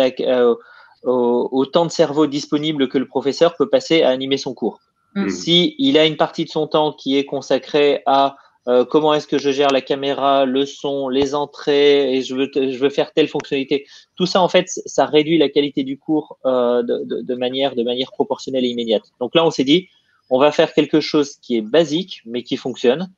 Speaker 4: au temps de cerveau disponible que le professeur peut passer à animer son cours. Si il a une partie de son temps qui est consacrée à comment est-ce que je gère la caméra, le son, les entrées, et je veux faire telle fonctionnalité, tout ça en fait, ça réduit la qualité du cours de manière proportionnelle et immédiate. Donc là, on s'est dit, on va faire quelque chose qui est basique mais qui fonctionne.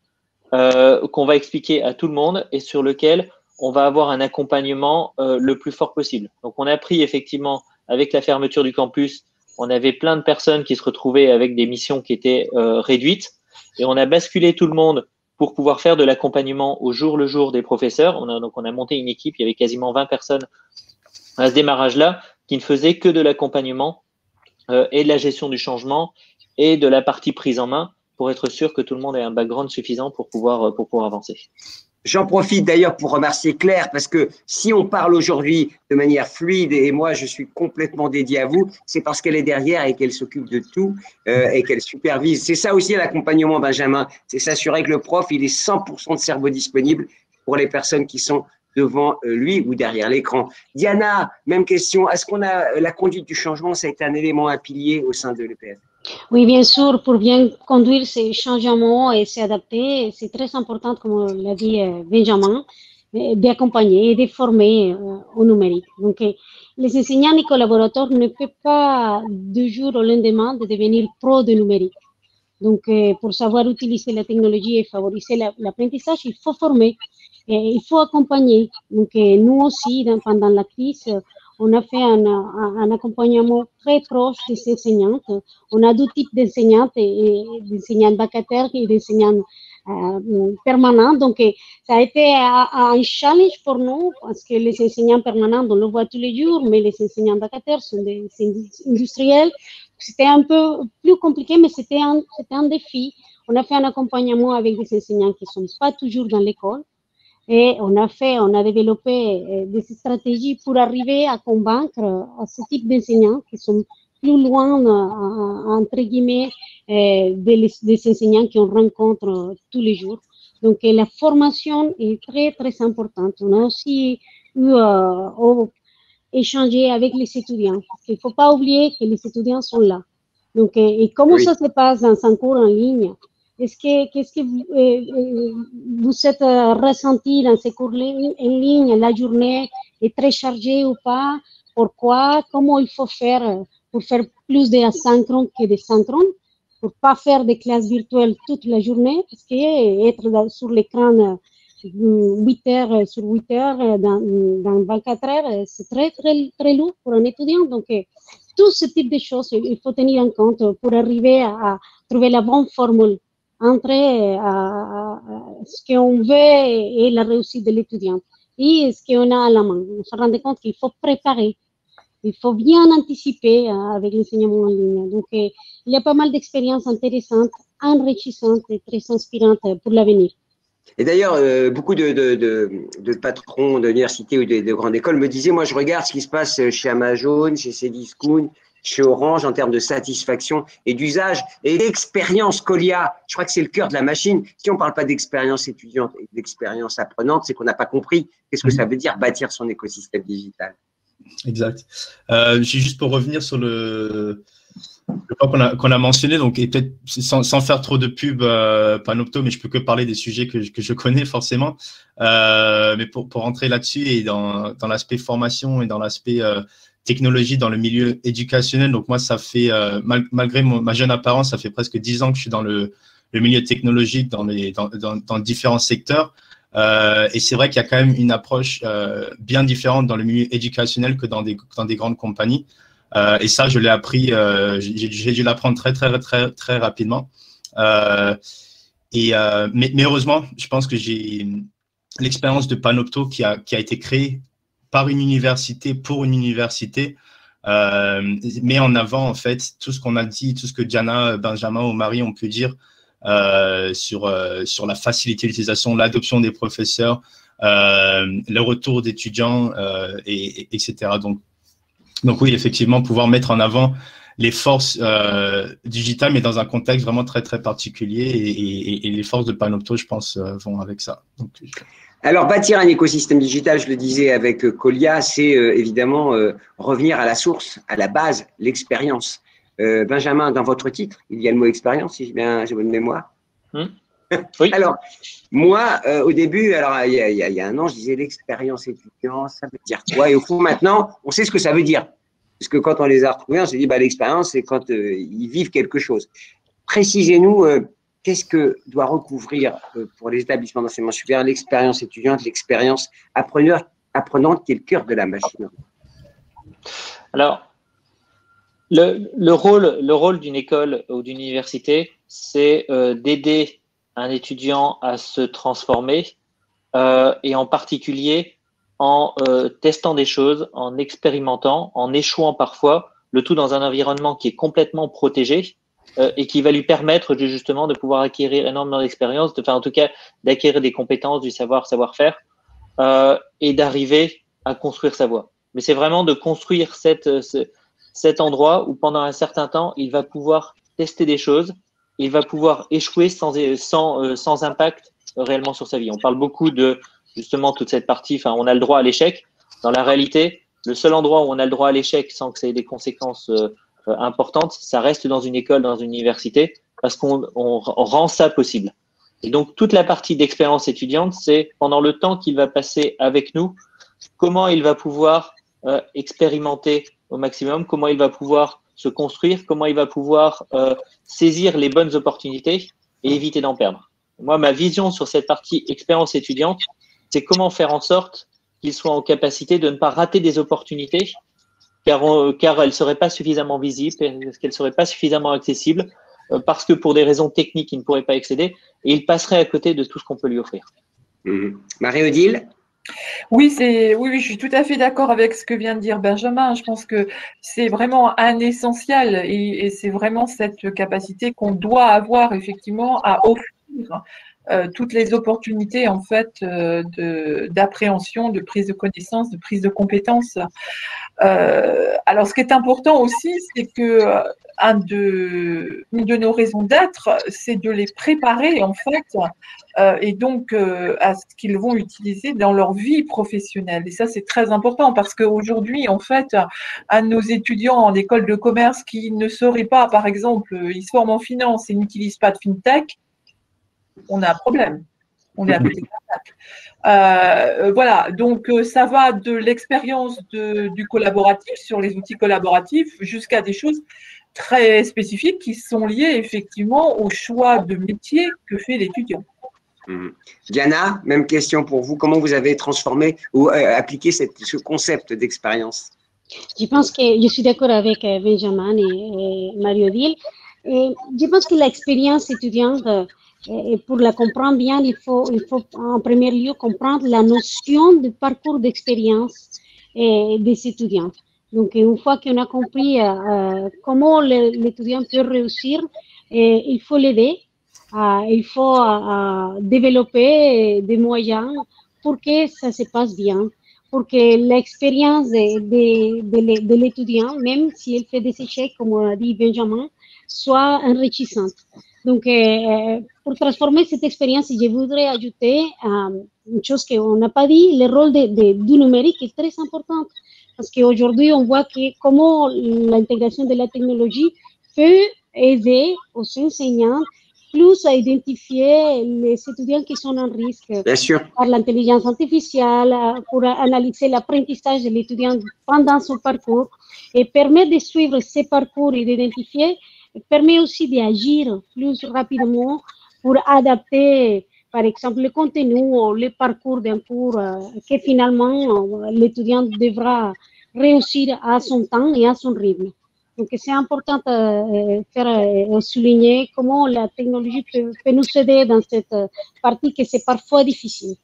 Speaker 4: Qu'on va expliquer à tout le monde et sur lequel on va avoir un accompagnement le plus fort possible. Donc, on a pris effectivement, avec la fermeture du campus, on avait plein de personnes qui se retrouvaient avec des missions qui étaient réduites et on a basculé tout le monde pour pouvoir faire de l'accompagnement au jour le jour des professeurs. Donc, on a monté une équipe, il y avait quasiment 20 personnes à ce démarrage-là qui ne faisaient que de l'accompagnement et de la gestion du changement et de la partie prise en main, pour être sûr que tout le monde ait un background suffisant pour pouvoir avancer.
Speaker 1: J'en profite d'ailleurs pour remercier Claire, parce que si on parle aujourd'hui de manière fluide, et moi je suis complètement dédié à vous, c'est parce qu'elle est derrière et qu'elle s'occupe de tout et qu'elle supervise. C'est ça aussi l'accompagnement, Benjamin, c'est s'assurer que le prof, il est 100% de cerveau disponible pour les personnes qui sont devant lui ou derrière l'écran. Diana, même question, est-ce qu'on a la conduite du changement, ça a été un élément, un pilier au sein de l'EPF?
Speaker 2: Oui, bien sûr, pour bien conduire ces changements et s'adapter, c'est très important, comme l'a dit Benjamin, d'accompagner et de former au numérique. Donc, les enseignants et collaborateurs ne peuvent pas du jour au lendemain de devenir pro de numérique. Donc, pour savoir utiliser la technologie et favoriser l'apprentissage, il faut former, et il faut accompagner. Donc, nous aussi, pendant la crise, on a fait un accompagnement très proche des enseignantes. On a deux types d'enseignantes, d'enseignantes vacataires et d'enseignantes permanentes. Donc, ça a été un challenge pour nous parce que les enseignants permanents, on le voit tous les jours, mais les enseignants vacataires sont des industriels. C'était un peu plus compliqué, mais c'était un défi. On a fait un accompagnement avec des enseignants qui ne sont pas toujours dans l'école. Et on a développé des stratégies pour arriver à convaincre à ce type d'enseignants qui sont plus loin, entre guillemets, des enseignants qu'on rencontre tous les jours. Donc, la formation est très, très importante. On a aussi eu échangé avec les étudiants. Il ne faut pas oublier que les étudiants sont là. Donc, et comment ça se passe dans un cours en ligne? Qu'est-ce que vous êtes ressenti dans ces cours en ligne? La journée est très chargée ou pas? Pourquoi? Comment il faut faire pour faire plus d'asynchrone que de synchrone? Pour pas faire des classes virtuelles toute la journée, parce que être sur l'écran 8 heures sur 8 heures dans 24 heures, c'est très, très, très lourd pour un étudiant. Donc, tout ce type de choses, il faut tenir en compte pour arriver à trouver la bonne formule entre ce qu'on veut et la réussite de l'étudiant et ce qu'on a à la main. On se rendait compte qu'il faut préparer, il faut bien anticiper avec l'enseignement en ligne. Donc, il y a pas mal d'expériences intéressantes, enrichissantes et très inspirantes pour l'avenir.
Speaker 1: Et d'ailleurs, beaucoup de patrons d'universités ou de grandes écoles me disaient, moi, je regarde ce qui se passe chez Amazon, chez Cdiscount, chez Orange en termes de satisfaction et d'usage et d'expérience Colia. Je crois que c'est le cœur de la machine. Si on ne parle pas d'expérience étudiante et d'expérience apprenante, c'est qu'on n'a pas compris qu'est-ce que ça veut dire bâtir son écosystème digital.
Speaker 5: Exact. Juste pour revenir sur le point qu'on a mentionné, donc, et peut-être sans faire trop de pub Panopto, mais je peux que parler des sujets que je connais forcément. Mais pour rentrer là-dessus et dans l'aspect formation et dans l'aspect technologie dans le milieu éducationnel, donc moi, ça fait, malgré ma jeune apparence, ça fait presque 10 ans que je suis dans le milieu technologique, dans différents secteurs. Et c'est vrai qu'il y a quand même une approche bien différente dans le milieu éducationnel que dans des grandes compagnies. Et ça, je l'ai appris, j'ai dû l'apprendre très rapidement. Mais heureusement, je pense que j'ai l'expérience de Panopto qui a été créée par une université, pour une université, met en avant en fait tout ce qu'on a dit, tout ce que Diana, Benjamin ou Marie ont pu dire sur la facilité d'utilisation, l'adoption des professeurs, le retour d'étudiants, etc. Donc oui, effectivement, pouvoir mettre en avant les forces digitales, mais dans un contexte vraiment très particulier, et les forces de Panopto, je pense, vont avec ça. Donc,
Speaker 1: alors, bâtir un écosystème digital, je le disais avec Colia, c'est évidemment revenir à la source, à la base, l'expérience. Benjamin, dans votre titre, il y a le mot expérience, si j'ai bonne mémoire.
Speaker 4: Oui.
Speaker 1: Alors, moi, au début, alors il y a un an, je disais l'expérience étudiante, ça veut dire quoi? Et au fond, maintenant, on sait ce que ça veut dire. Parce que quand on les a retrouvés, on s'est dit, l'expérience, c'est quand ils vivent quelque chose. Précisez-nous, qu'est-ce que doit recouvrir pour les établissements d'enseignement supérieur l'expérience étudiante, l'expérience apprenante qui est le cœur de la machine?
Speaker 4: Alors, le rôle d'une école ou d'une université, c'est d'aider un étudiant à se transformer et en particulier en testant des choses, en expérimentant, en échouant parfois, le tout dans un environnement qui est complètement protégé et qui va lui permettre justement de pouvoir acquérir énormément d'expérience, en tout cas d'acquérir des compétences, du savoir-faire et d'arriver à construire sa voie. Mais c'est vraiment de construire cet endroit où pendant un certain temps, il va pouvoir tester des choses, il va pouvoir échouer sans impact réellement sur sa vie. On parle beaucoup de justement toute cette partie, on a le droit à l'échec. Dans la réalité, le seul endroit où on a le droit à l'échec sans que ça ait des conséquences importantes, ça reste dans une école, dans une université, parce qu'on rend ça possible. Et donc, toute la partie d'expérience étudiante, c'est pendant le temps qu'il va passer avec nous, comment il va pouvoir expérimenter au maximum, comment il va pouvoir se construire, comment il va pouvoir saisir les bonnes opportunités et éviter d'en perdre. Moi, ma vision sur cette partie expérience étudiante, c'est comment faire en sorte qu'il soit en capacité de ne pas rater des opportunités car elles ne seraient pas suffisamment visibles, parce qu'elles ne seraient pas suffisamment accessibles, parce que pour des raisons techniques, il ne pourrait pas accéder et il passerait à côté de tout ce qu'on peut lui offrir.
Speaker 1: Marie-Odile?
Speaker 3: Oui, je suis tout à fait d'accord avec ce que vient de dire Benjamin. Je pense que c'est vraiment un essentiel et c'est vraiment cette capacité qu'on doit avoir effectivement à offrir toutes les opportunités en fait d'appréhension, de prise de connaissance, de prise de compétences. Alors, ce qui est important aussi, c'est que une de nos raisons d'être, c'est de les préparer en fait, et donc à ce qu'ils vont utiliser dans leur vie professionnelle. Et ça, c'est très important parce qu'aujourd'hui, en fait, un de nos étudiants en école de commerce qui ne saurait pas, par exemple, il se forme en finance et n'utilise pas de fintech, on a un problème. On est à côté de la plaque. Voilà, donc ça va de l'expérience du collaboratif sur les outils collaboratifs jusqu'à des choses très spécifiques qui sont liées effectivement au choix de métier que fait l'étudiant.
Speaker 1: Diana, même question pour vous. Comment vous avez transformé ou appliqué ce concept d'expérience?
Speaker 2: Je pense que je suis d'accord avec Benjamin et Marie-Odile. Je pense que l'expérience étudiante Et pour la comprendre bien, il faut en premier lieu comprendre la notion de parcours d'expérience des étudiants. Donc, une fois qu'on a compris comment l'étudiant peut réussir, il faut l'aider. Il faut développer des moyens pour que ça se passe bien, pour que l'expérience de l'étudiant, même si elle fait des échecs, comme a dit Benjamin, soit enrichissante. Donc, pour transformer cette expérience, je voudrais ajouter une chose qu'on n'a pas dit, le rôle du numérique est très important. Parce qu'aujourd'hui, on voit comment l'intégration de la technologie peut aider aux enseignants plus à identifier les étudiants qui sont en risque par l'intelligence artificielle, pour analyser l'apprentissage de l'étudiant pendant son parcours et permet de suivre ses parcours et d'identifier, permet aussi d'agir plus rapidement pour adapter, par exemple, le contenu ou le parcours d'un cours que finalement l'étudiant devra réussir à son temps et à son rythme. Donc, c'est important de souligner comment la technologie peut nous aider dans cette partie que c'est parfois difficile.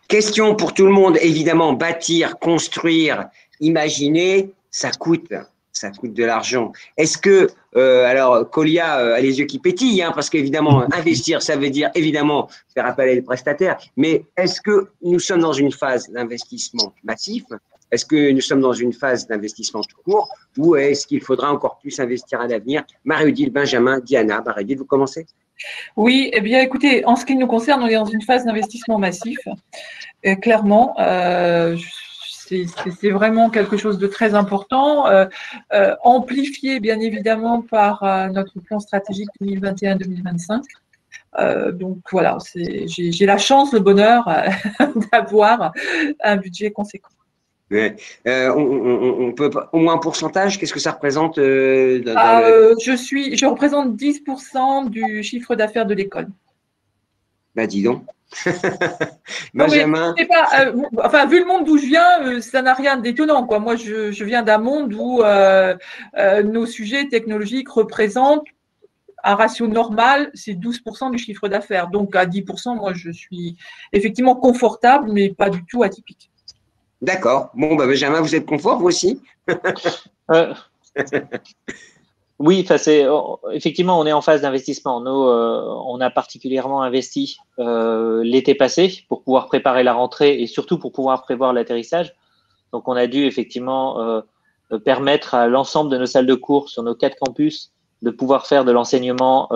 Speaker 1: Question pour tout le monde, évidemment, bâtir, construire, imaginer, ça coûte de l'argent. Est-ce que, alors, Colia a les yeux qui pétillent, hein, parce qu'évidemment, investir, ça veut dire évidemment faire appel à des prestataires, mais est-ce que nous sommes dans une phase d'investissement massif? Est-ce que nous sommes dans une phase d'investissement tout court ou est-ce qu'il faudra encore plus investir à l'avenir? Marie-Odile, Benjamin, Diana. Marie-Odile, vous commencez?
Speaker 3: Oui, eh bien, écoutez, en ce qui nous concerne, on est dans une phase d'investissement massif. Clairement, c'est vraiment quelque chose de très important, amplifié bien évidemment par notre plan stratégique 2021-2025. Donc voilà, j'ai la chance, le bonheur d'avoir un budget conséquent.
Speaker 1: Ouais. On peut au moins un pourcentage, qu'est-ce que ça représente
Speaker 3: je représente 10% du chiffre d'affaires de l'école.
Speaker 1: Bah dis donc.
Speaker 3: Benjamin. Enfin, vu le monde d'où je viens, ça n'a rien d'étonnant, quoi. Moi, je viens d'un monde où nos sujets technologiques représentent un ratio normal, c'est 12% du chiffre d'affaires. Donc à 10%, moi, je suis effectivement confortable, mais pas du tout atypique.
Speaker 1: D'accord. Bon, bah, Benjamin, vous êtes confort, vous aussi?
Speaker 4: Oui, effectivement, on est en phase d'investissement. Nous, on a particulièrement investi l'été passé pour pouvoir préparer la rentrée et surtout pour pouvoir prévoir l'atterrissage. Donc, on a dû effectivement permettre à l'ensemble de nos salles de cours sur nos 4 campus de pouvoir faire de l'enseignement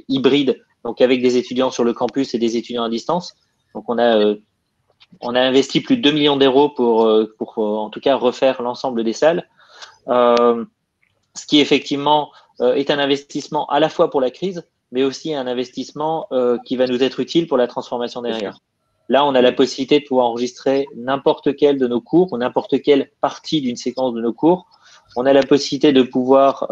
Speaker 4: hybride, donc avec des étudiants sur le campus et des étudiants à distance. Donc, on a investi plus de 2 millions d'euros pour en tout cas refaire l'ensemble des salles. Ce qui effectivement est un investissement à la fois pour la crise, mais aussi un investissement qui va nous être utile pour la transformation derrière. Là, on a la possibilité de pouvoir enregistrer n'importe quel de nos cours ou n'importe quelle partie d'une séquence de nos cours. On a la possibilité de pouvoir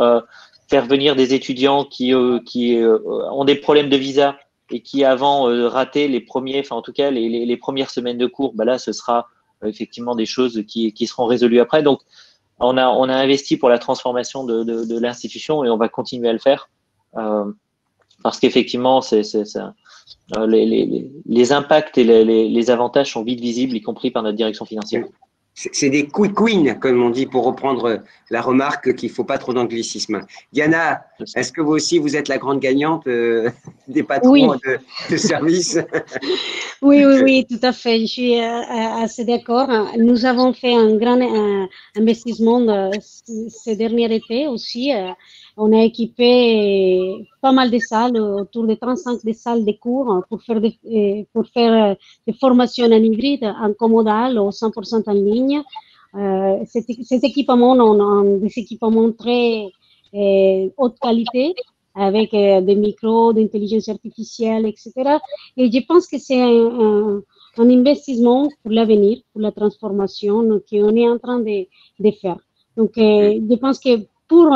Speaker 4: faire venir des étudiants qui ont des problèmes de visa et qui avant raté les premières semaines de cours. Bah là, ce sera effectivement des choses qui seront résolues après. Donc, on a investi pour la transformation de l'institution et on va continuer à le faire parce qu'effectivement, les impacts et les avantages sont vite visibles, y compris par notre direction financière.
Speaker 1: C'est des quick wins, comme on dit, pour reprendre la remarque qu'il ne faut pas trop d'anglicisme. Diana, est-ce que vous aussi, vous êtes la grande gagnante des patrons de service?
Speaker 2: Oui, tout à fait. Je suis assez d'accord. Nous avons fait un grand investissement ce dernier été aussi. On a équipé pas mal de salles, autour de 35 des salles de cours pour faire des formations en hybride, en commodal ou 100% en ligne. Ces équipements ont des équipements très haute qualité, avec des micros, d'intelligence artificielle, etc. Et je pense que c'est un investissement pour l'avenir, pour la transformation qu'on est en train de faire. Donc, je pense que pour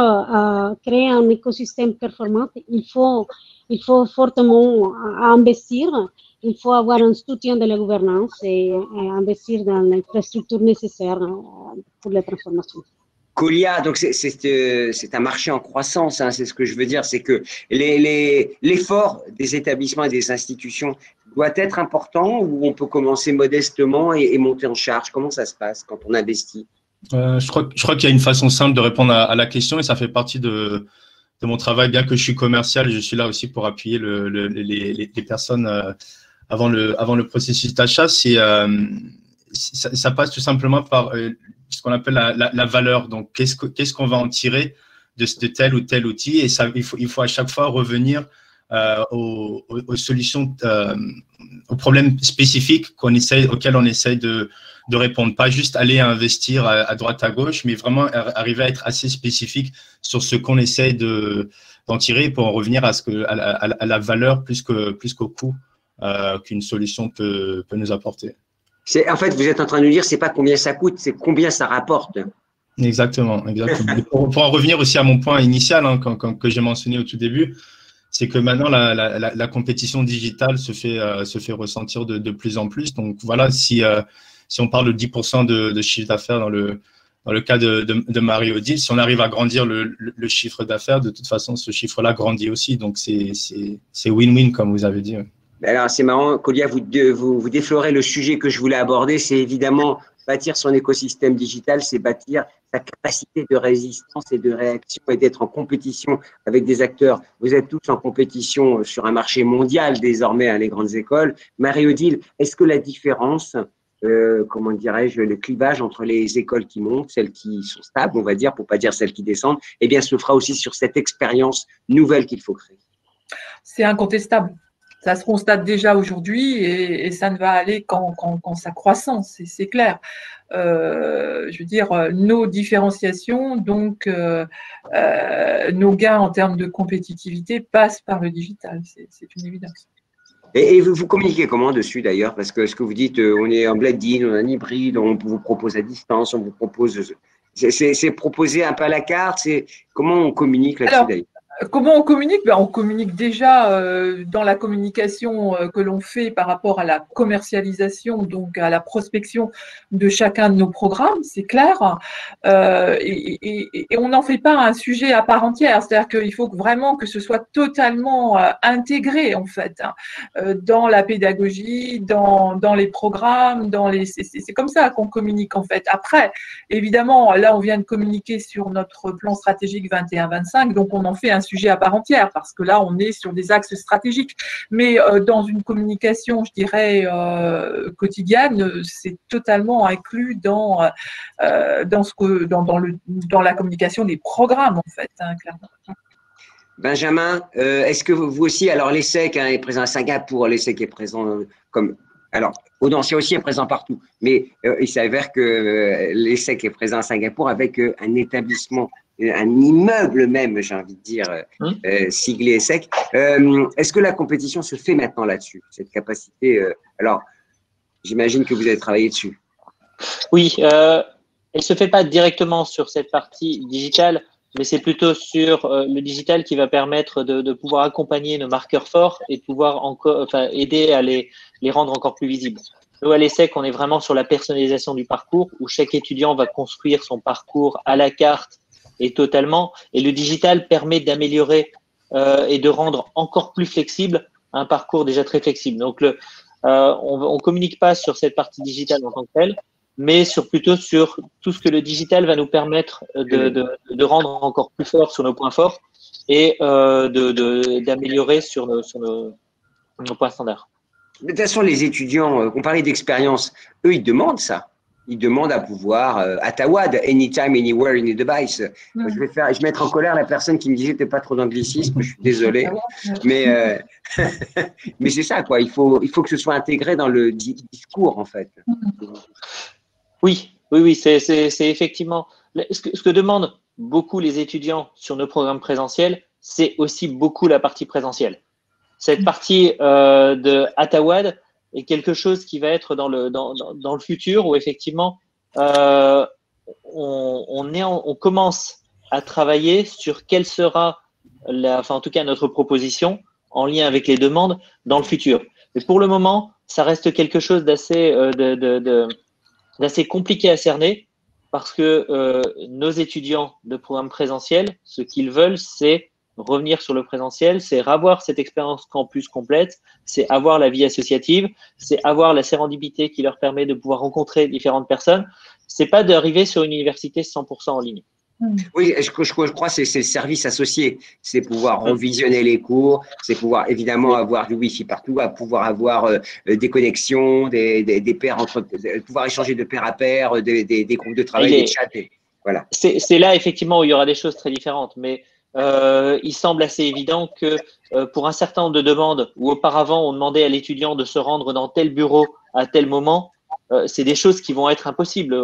Speaker 2: créer un écosystème performant, il faut fortement investir, il faut avoir un soutien de la gouvernance et investir dans l'infrastructure nécessaire pour la transformation.
Speaker 1: Colia, donc c'est un marché en croissance, hein, c'est ce que je veux dire, c'est que l'effort des établissements et des institutions doit être important ou on peut commencer modestement et monter en charge. Comment ça se passe quand on investit?
Speaker 5: Je crois qu'il y a une façon simple de répondre à la question et ça fait partie de mon travail. Bien que je suis commercial, je suis là aussi pour appuyer les personnes avant le processus d'achat. Ça passe tout simplement par ce qu'on appelle la valeur. Donc, qu'est-ce qu'on va en tirer de tel ou tel outil? Et ça, il faut à chaque fois revenir aux solutions, aux problèmes spécifiques auxquels on essaye de répondre. Pas juste aller investir à droite, à gauche, mais vraiment arriver à être assez spécifique sur ce qu'on essaye d'en tirer pour en revenir à la valeur plus qu'au coût qu'une solution peut nous apporter.
Speaker 1: En fait, vous êtes en train de nous dire, c'est pas combien ça coûte, c'est combien ça rapporte.
Speaker 5: Exactement. Pour en revenir aussi à mon point initial, hein, que j'ai mentionné au tout début, c'est que maintenant la compétition digitale se fait ressentir de plus en plus. Donc voilà, si on parle de 10% de chiffre d'affaires dans le cas de Mario Deal, si on arrive à grandir le chiffre d'affaires, de toute façon, ce chiffre-là grandit aussi. Donc c'est win-win, comme vous avez dit.
Speaker 1: Alors, c'est marrant, Colia, vous déflorez le sujet que je voulais aborder, c'est évidemment bâtir son écosystème digital, c'est bâtir sa capacité de résistance et de réaction et d'être en compétition avec des acteurs. Vous êtes tous en compétition sur un marché mondial désormais, hein, les grandes écoles. Mario Deal, est-ce que la différence, comment dirais-je, le clivage entre les écoles qui montent, celles qui sont stables, on va dire, pour pas dire celles qui descendent, eh bien, se fera aussi sur cette expérience nouvelle qu'il faut créer?
Speaker 3: C'est incontestable. Ça se constate déjà aujourd'hui et ça ne va aller qu'en sa croissance, c'est clair. Je veux dire, nos différenciations, donc nos gains en termes de compétitivité passent par le digital, c'est une évidence.
Speaker 1: Et vous communiquez comment dessus d'ailleurs? Parce que ce que vous dites, on est en blended, on est en hybride, on vous propose à distance, on vous propose… C'est proposé un peu à la carte, comment on communique là-dessus d'ailleurs?
Speaker 3: Comment on communique? On communique déjà dans la communication que l'on fait par rapport à la commercialisation, donc à la prospection de chacun de nos programmes, c'est clair. Et on n'en fait pas un sujet à part entière. C'est-à-dire qu'il faut vraiment que ce soit totalement intégré, en fait, dans la pédagogie, dans les programmes, c'est comme ça qu'on communique, en fait. Après, évidemment, là, on vient de communiquer sur notre plan stratégique 21-25, donc on en fait un sujet à part entière parce que là, on est sur des axes stratégiques. Mais dans une communication, je dirais, quotidienne, c'est totalement inclus dans la communication des programmes, en fait, hein, clairement.
Speaker 1: Benjamin, est-ce que vous aussi, alors l'ESSEC est présent à Singapour, l'ESSEC est présent alors, Audencia aussi est présent partout, mais il s'avère que l'ESSEC est présent à Singapour avec un établissement, un immeuble même, j'ai envie de dire, siglé ESSEC. Est-ce que la compétition se fait maintenant là-dessus, cette capacité alors, j'imagine que vous avez travaillé dessus.
Speaker 4: Oui, elle ne se fait pas directement sur cette partie digitale, mais c'est plutôt sur le digital qui va permettre de pouvoir accompagner nos marqueurs forts et de pouvoir aider à les rendre encore plus visibles. Nous, à l'ESSEC, on est vraiment sur la personnalisation du parcours où chaque étudiant va construire son parcours à la carte et totalement. Et le digital permet d'améliorer et de rendre encore plus flexible un parcours déjà très flexible. Donc, on communique pas sur cette partie digitale en tant que telle, mais plutôt sur tout ce que le digital va nous permettre de rendre encore plus fort sur nos points forts et d'améliorer sur nos points standards.
Speaker 1: De toute façon, les étudiants, on parlait d'expérience, eux, ils demandent ça. Ils demandent à pouvoir, Atawad, anytime, anywhere, in a device. Je vais mettre en colère la personne qui me disait t'es pas trop d'anglicisme, je suis désolé. Mais c'est ça, quoi. Il faut que ce soit intégré dans le discours, en fait.
Speaker 4: Oui, c'est effectivement ce que demandent beaucoup les étudiants sur nos programmes présentiels, c'est aussi beaucoup la partie présentielle. Cette partie de Atawad est quelque chose qui va être dans le futur où effectivement on commence à travailler sur quelle sera en tout cas notre proposition en lien avec les demandes dans le futur. Mais pour le moment, ça reste quelque chose d'assez compliqué à cerner parce que nos étudiants de programme présentiel, ce qu'ils veulent, c'est revenir sur le présentiel, c'est avoir cette expérience campus complète, c'est avoir la vie associative, c'est avoir la sérendipité qui leur permet de pouvoir rencontrer différentes personnes. C'est pas d'arriver sur une université 100% en ligne.
Speaker 1: Oui, je crois que c'est le service associé. C'est pouvoir revisionner les cours, c'est pouvoir évidemment avoir du Wi-Fi partout, pouvoir avoir des connexions, des pairs pouvoir échanger de pair à pair, des groupes de travail, des chats. Voilà.
Speaker 4: C'est là effectivement où il y aura des choses très différentes. Mais il semble assez évident que pour un certain nombre de demandes où auparavant on demandait à l'étudiant de se rendre dans tel bureau à tel moment, c'est des choses qui vont être impossibles.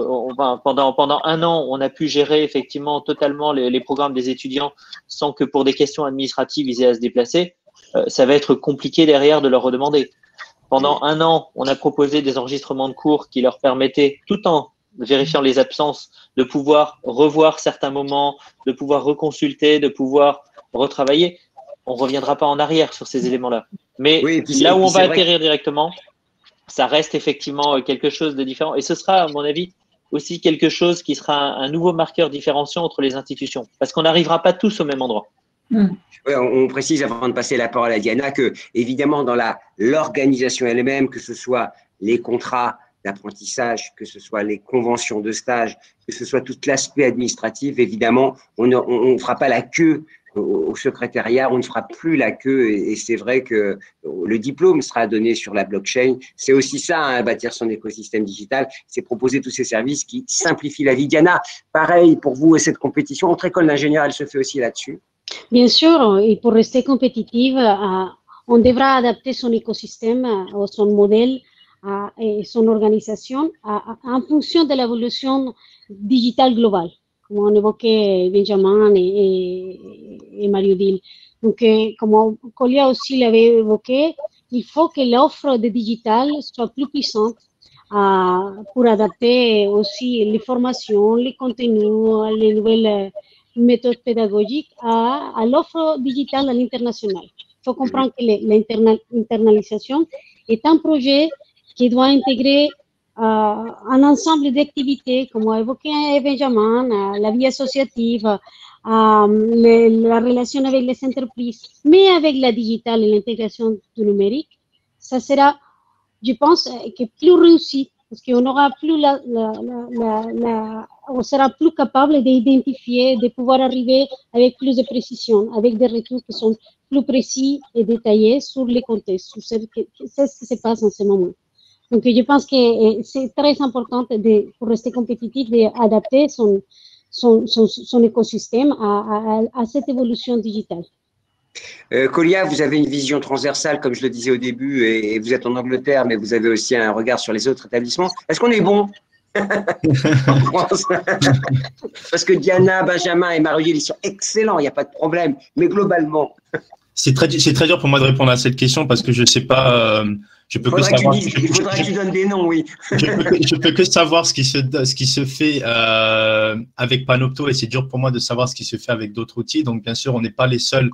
Speaker 4: Pendant un an, on a pu gérer effectivement totalement les programmes des étudiants sans que pour des questions administratives, ils aient à se déplacer. Ça va être compliqué derrière de leur redemander. Pendant un an, on a proposé des enregistrements de cours qui leur permettaient, tout en vérifiant les absences, de pouvoir revoir certains moments, de pouvoir reconsulter, de pouvoir retravailler. On ne reviendra pas en arrière sur ces éléments-là. Mais oui, là où on va atterrir directement, ça reste effectivement quelque chose de différent. Et ce sera, à mon avis, aussi quelque chose qui sera un nouveau marqueur différenciant entre les institutions. Parce qu'on n'arrivera pas tous au même endroit.
Speaker 1: Oui, on précise avant de passer la parole à Diana que, évidemment, dans l'organisation elle-même, que ce soit les contrats d'apprentissage, que ce soit les conventions de stage, que ce soit tout l'aspect administratif, évidemment, on ne fera pas la queue au secrétariat, on ne fera plus la queue et c'est vrai que le diplôme sera donné sur la blockchain. C'est aussi ça, hein, bâtir son écosystème digital, c'est proposer tous ces services qui simplifient la vie. Diana, pareil pour vous et cette compétition, entre écoles d'ingénieurs, elle se fait aussi là-dessus?
Speaker 2: Bien sûr, et pour rester compétitive, on devra adapter son écosystème ou son modèle et son organisation en fonction de l'évolution digitale globale, comme on évoquait Benjamin et Mario Dil. Donc, comme Colia aussi l'avait évoqué, il faut que l'offre de digital soit plus puissante pour adapter aussi les formations, les contenus, les nouvelles méthodes pédagogiques à l'offre digitale à l'international. Il faut comprendre que l'internalisation est un projet qui doit intégrer un ensemble d'activités, comme a évoqué Benjamin, la vie associative, la relation avec les entreprises, mais avec la digitale et l'intégration du numérique, ça sera, je pense, que plus réussi, parce qu'on aura plus on sera plus capable d'identifier, de pouvoir arriver avec plus de précision, avec des retours qui sont plus précis et détaillés sur les contextes, sur ce qui se passe en ce moment. Donc, je pense que c'est très important pour rester compétitif d'adapter son écosystème à cette évolution digitale.
Speaker 1: Colia, vous avez une vision transversale, comme je le disais au début, et vous êtes en Angleterre, mais vous avez aussi un regard sur les autres établissements. Est-ce qu'on est bon en France? Parce que Diana, Benjamin et Mario, ils sont excellents, il n'y a pas de problème, mais globalement…
Speaker 5: C'est très dur pour moi de répondre à cette question parce que je ne sais pas… il faudra
Speaker 1: que tu donnes des noms, oui.
Speaker 5: Je peux que savoir ce qui se fait avec Panopto et c'est dur pour moi de savoir ce qui se fait avec d'autres outils. Donc, bien sûr, on n'est pas les seuls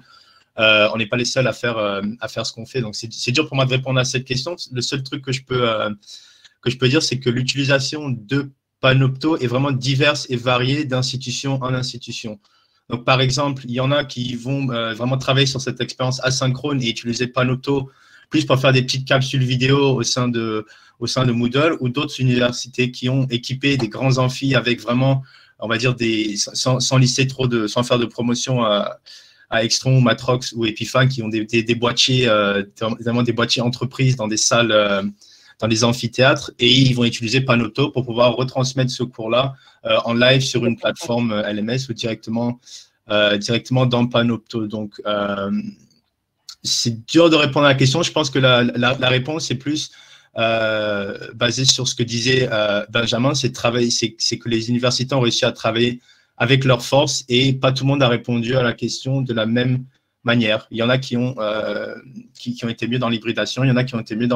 Speaker 5: à faire ce qu'on fait. Donc, c'est dur pour moi de répondre à cette question. Le seul truc que je peux dire, c'est que l'utilisation de Panopto est vraiment diverse et variée d'institution en institution. Donc, par exemple, il y en a qui vont vraiment travailler sur cette expérience asynchrone et utiliser Panopto plus pour faire des petites capsules vidéo au sein de Moodle, ou d'autres universités qui ont équipé des grands amphis avec vraiment, on va dire, sans faire de promotion à Extron, Matrox ou Epiphan, qui ont des boîtiers, vraiment des boîtiers entreprises dans des salles, dans des amphithéâtres, et ils vont utiliser Panopto pour pouvoir retransmettre ce cours-là en live sur une plateforme LMS ou directement dans Panopto. Donc, c'est dur de répondre à la question. Je pense que la réponse est plus basée sur ce que disait Benjamin, c'est que les universités ont réussi à travailler avec leurs forces et pas tout le monde a répondu à la question de la même manière. Il y en a qui ont été mieux dans l'hybridation, il y en a qui ont été mieux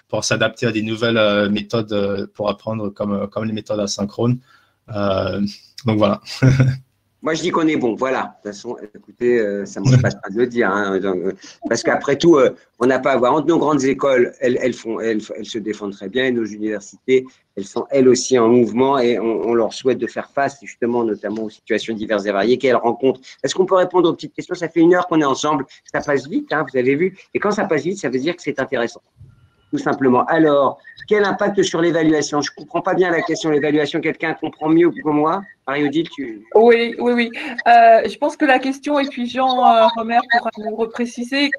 Speaker 5: pour s'adapter à des nouvelles méthodes pour apprendre comme les méthodes asynchrones. Donc voilà.
Speaker 1: Moi, je dis qu'on est bon. Voilà. De toute façon, écoutez, ça ne mange pas de pain de le dire. Hein, parce qu'après tout, on n'a pas à voir. Entre nos grandes écoles, elles se défendent très bien. Et nos universités, elles sont elles aussi en mouvement. Et on leur souhaite de faire face, justement, notamment aux situations diverses et variées qu'elles rencontrent. Est-ce qu'on peut répondre aux petites questions? Ça fait 1 heure qu'on est ensemble. Ça passe vite, hein, vous avez vu. Et quand ça passe vite, ça veut dire que c'est intéressant. Tout simplement. Alors, quel impact sur l'évaluation? Je ne comprends pas bien la question. L'évaluation, quelqu'un comprend mieux que moi? Marie-Odile,
Speaker 3: Oui. Je pense que la question, et puis Jean Romer pourra nous repréciser,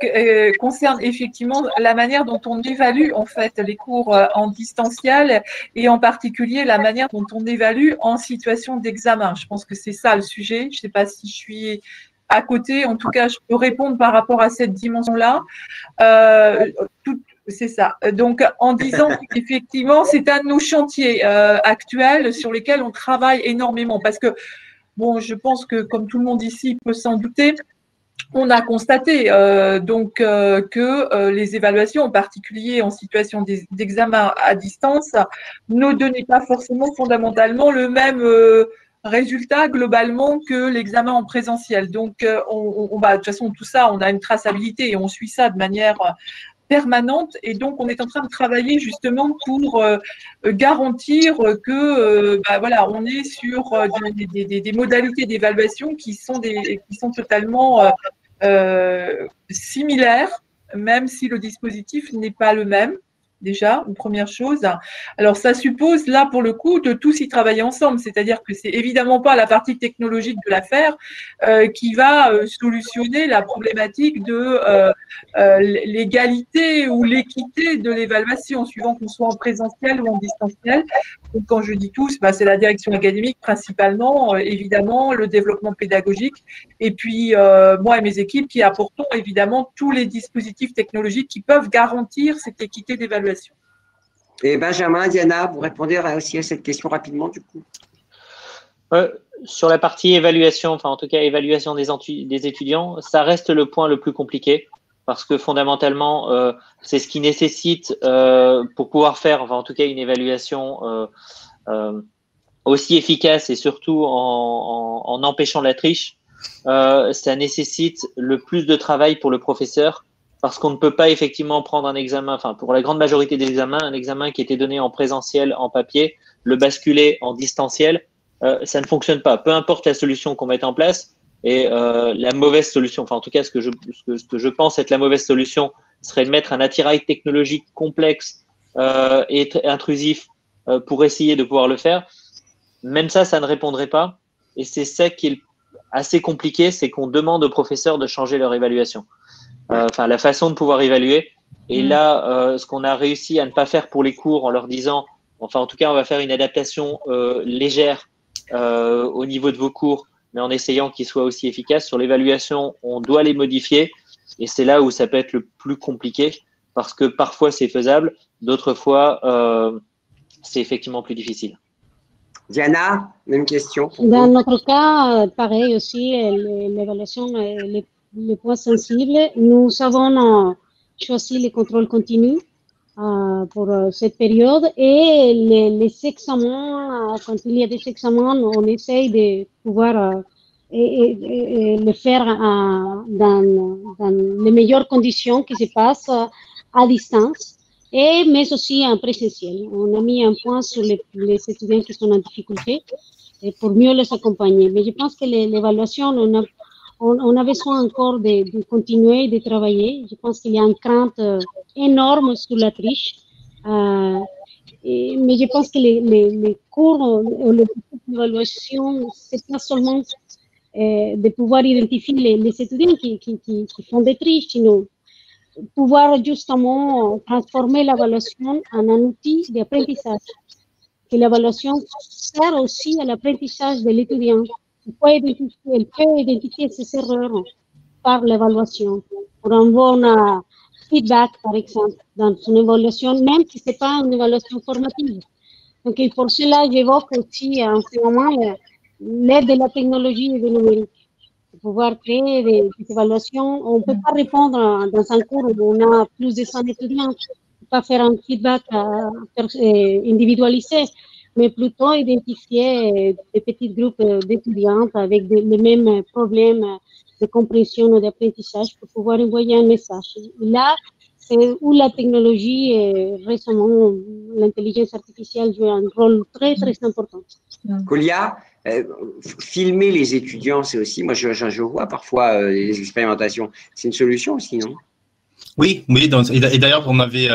Speaker 3: concerne effectivement la manière dont on évalue en fait les cours en distanciel et en particulier la manière dont on évalue en situation d'examen. Je pense que c'est ça le sujet. Je ne sais pas si je suis à côté. En tout cas, je peux répondre par rapport à cette dimension-là. C'est ça. Donc, en disant qu'effectivement, c'est un de nos chantiers actuels sur lesquels on travaille énormément. Parce que, bon, je pense que, comme tout le monde ici peut s'en douter, on a constaté que les évaluations, en particulier en situation d'examen à distance, ne donnaient pas forcément fondamentalement le même résultat globalement que l'examen en présentiel. Donc, de toute façon, tout ça, on a une traçabilité et on suit ça de manière permanente, et donc on est en train de travailler justement pour garantir que voilà, on est sur des modalités d'évaluation qui sont totalement similaires, même si le dispositif n'est pas le même. Déjà, une première chose. Alors, ça suppose, là, pour le coup, de tous y travailler ensemble. C'est-à-dire que c'est évidemment pas la partie technologique de l'affaire qui va solutionner la problématique de l'égalité ou l'équité de l'évaluation, suivant qu'on soit en présentiel ou en distanciel. Donc, quand je dis tous, c'est la direction académique principalement, évidemment, le développement pédagogique, et puis moi et mes équipes qui apportons évidemment tous les dispositifs technologiques qui peuvent garantir cette équité d'évaluation.
Speaker 1: Et Benjamin, Diana, vous répondez aussi à cette question rapidement, du coup.
Speaker 4: Sur la partie évaluation, enfin en tout cas évaluation des étudiants, ça reste le point le plus compliqué parce que fondamentalement, c'est ce qui nécessite pour pouvoir faire, enfin en tout cas une évaluation aussi efficace et surtout en empêchant la triche, ça nécessite le plus de travail pour le professeur. Parce qu'on ne peut pas effectivement prendre un examen, enfin pour la grande majorité des examens, un examen qui était donné en présentiel, en papier, le basculer en distanciel, ça ne fonctionne pas. Peu importe la solution qu'on mette en place, et la mauvaise solution, enfin en tout cas ce que je pense être la mauvaise solution, serait de mettre un attirail technologique complexe et intrusif pour essayer de pouvoir le faire. Même ça ne répondrait pas. Et c'est ça qui est assez compliqué, c'est qu'on demande aux professeurs de changer leur évaluation. Enfin la façon de pouvoir évaluer. Et là, ce qu'on a réussi à ne pas faire pour les cours en leur disant, enfin en tout cas, on va faire une adaptation légère au niveau de vos cours, mais en essayant qu'ils soient aussi efficaces. Sur l'évaluation, on doit les modifier. Et c'est là où ça peut être le plus compliqué, parce que parfois c'est faisable, d'autres fois c'est effectivement plus difficile.
Speaker 1: Diana, même question.
Speaker 2: Dans notre cas, pareil aussi, l'évaluation, les points sensibles. Nous avons choisi les contrôles continus pour cette période et les examens, quand il y a des examens, on essaye de pouvoir le faire dans les meilleures conditions qui se passent à distance, mais aussi en présentiel. On a mis un point sur les étudiants qui sont en difficulté pour mieux les accompagner. Mais je pense que l'évaluation, on a besoin encore de continuer de travailler. Je pense qu'il y a une crainte énorme sur la triche. Mais je pense que les cours ou les évaluations, c'est pas seulement de pouvoir identifier les étudiants qui font des triches, sinon pouvoir justement transformer l'évaluation en un outil d'apprentissage. Que l'évaluation sert aussi à l'apprentissage de l'étudiant. Elle peut identifier ses erreurs par l'évaluation pour un bon feedback, par exemple, dans son évaluation, même si ce n'est pas une évaluation formative. Donc, pour cela, j'évoque aussi en ce moment l'aide de la technologie et du numérique. Pour pouvoir créer des évaluations, on ne peut pas répondre dans un cours où on a plus de 100 étudiants, on ne peut pas faire un feedback individualisé. mais plutôt identifier des petits groupes d'étudiantes avec les mêmes problèmes de compréhension ou d'apprentissage pour pouvoir envoyer un message. Là, c'est où la technologie et récemment l'intelligence artificielle joue un rôle très, très important.
Speaker 1: Kolia, filmer les étudiants, c'est aussi, moi je vois parfois les expérimentations, c'est une solution aussi, non?
Speaker 5: Oui, oui. Et d'ailleurs, on avait,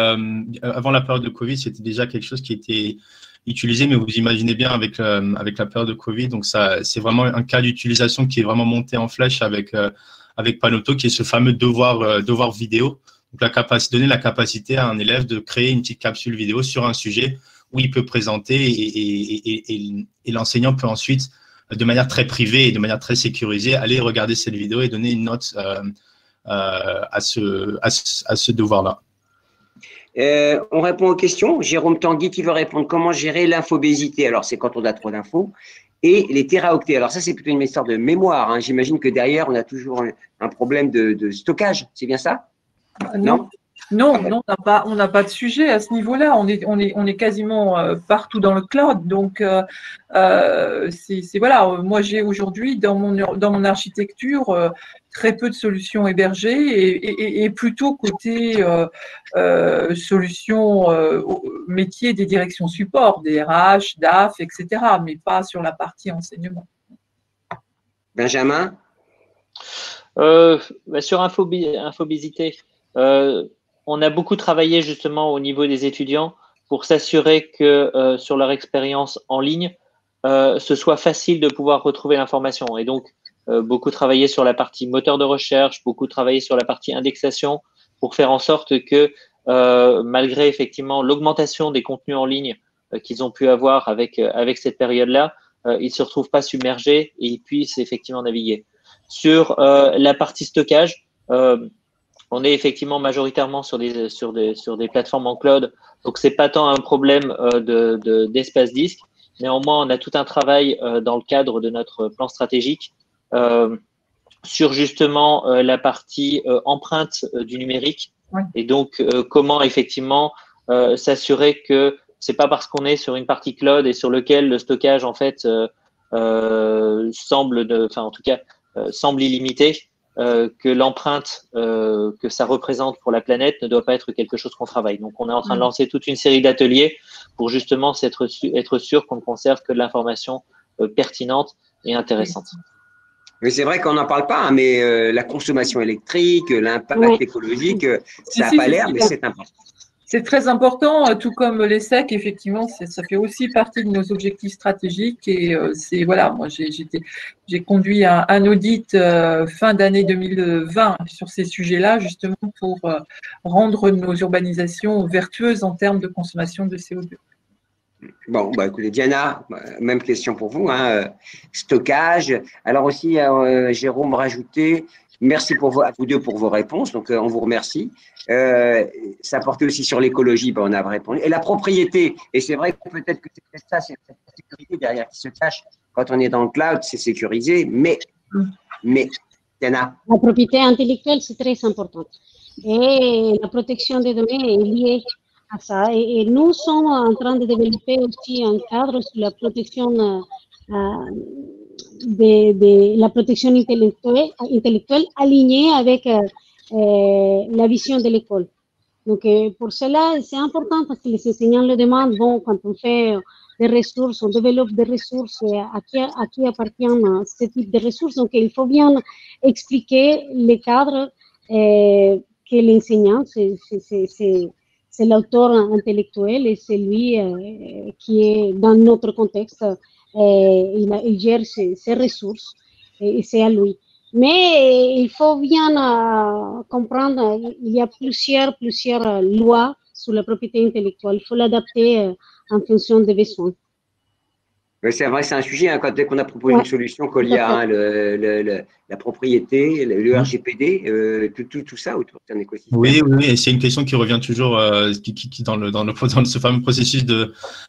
Speaker 5: avant la période de Covid, c'était déjà quelque chose qui était utilisé, mais vous imaginez bien avec la période de Covid, donc ça, c'est vraiment un cas d'utilisation qui est vraiment monté en flèche avec Panopto, qui est ce fameux devoir vidéo. Donc donner la capacité à un élève de créer une petite capsule vidéo sur un sujet où il peut présenter et l'enseignant peut ensuite, de manière très privée et de manière très sécurisée, aller regarder cette vidéo et donner une note à ce devoir-là.
Speaker 1: On répond aux questions. Jérôme Tanguy qui veut répondre. Comment gérer l'infobésité? Alors, c'est quand on a trop d'infos. Et les téraoctets. Alors, ça, c'est plutôt une histoire de mémoire. Hein. J'imagine que derrière, on a toujours un problème de stockage. C'est bien ça?
Speaker 3: Non, on n'a pas de sujet à ce niveau-là. On est quasiment partout dans le cloud. Donc, voilà. Moi, j'ai aujourd'hui dans mon architecture très peu de solutions hébergées et plutôt côté solutions métiers des directions support, des RH, DAF, etc., mais pas sur la partie enseignement.
Speaker 1: Benjamin?
Speaker 4: Sur infobésité, on a beaucoup travaillé justement au niveau des étudiants pour s'assurer que sur leur expérience en ligne, ce soit facile de pouvoir retrouver l'information. Et donc, beaucoup travaillé sur la partie moteur de recherche, beaucoup travaillé sur la partie indexation pour faire en sorte que malgré effectivement l'augmentation des contenus en ligne qu'ils ont pu avoir avec cette période-là, ils ne se retrouvent pas submergés et ils puissent effectivement naviguer. Sur la partie stockage, on est effectivement majoritairement sur des plateformes en cloud, donc c'est pas tant un problème d'espace disque. Néanmoins, on a tout un travail dans le cadre de notre plan stratégique sur justement la partie empreinte du numérique.
Speaker 3: Ouais.
Speaker 4: Et donc comment effectivement s'assurer que c'est pas parce qu'on est sur une partie cloud et sur lequel le stockage en fait semble illimité, que l'empreinte que ça représente pour la planète ne doit pas être quelque chose qu'on travaille. Donc, on est en train de lancer toute une série d'ateliers pour justement être sûr qu'on ne conserve que de l'information pertinente et intéressante.
Speaker 1: Oui, c'est vrai qu'on n'en parle pas, hein, mais la consommation électrique, l'impact écologique, ça n'a pas l'air, mais c'est important.
Speaker 3: C'est très important, tout comme les SEC, effectivement, ça fait aussi partie de nos objectifs stratégiques. Et voilà, moi j'ai conduit un audit fin d'année 2020 sur ces sujets-là, justement pour rendre nos urbanisations vertueuses en termes de consommation de CO2.
Speaker 1: Bon, bah écoutez, Diana, même question pour vous, hein, stockage. Alors aussi, Jérôme rajoutait, merci à vous deux pour vos réponses, donc on vous remercie. Ça portait aussi sur l'écologie, on a répondu. Et la propriété, et c'est vrai que peut-être que c'est ça, c'est la sécurité derrière qui se cache. Quand on est dans le cloud, c'est sécurisé, mais Diana.
Speaker 2: La propriété intellectuelle, c'est très important. Et la protection des données est liée à ça. Et nous sommes en train de développer aussi un cadre sur la protection de la protection intellectuelle alignée avec la vision de l'école. Donc, pour cela, c'est important parce que les enseignants le demandent. Bon, quand on fait des ressources, on développe des ressources, à qui appartiennent ce type de ressources. Donc, il faut bien expliquer les cadres que l'enseignant, c'est l'auteur intellectuel et c'est lui qui est dans notre contexte, il gère ses ressources et c'est à lui. Mais il faut bien comprendre, il y a plusieurs lois sur la propriété intellectuelle. Il faut l'adapter en fonction des besoins.
Speaker 1: Oui, c'est vrai, c'est un sujet, hein, dès qu'on a proposé une solution, Kolia, hein, la propriété, le RGPD, tout ça autour d'un écosystème.
Speaker 5: Oui, et c'est une question qui revient toujours dans ce fameux processus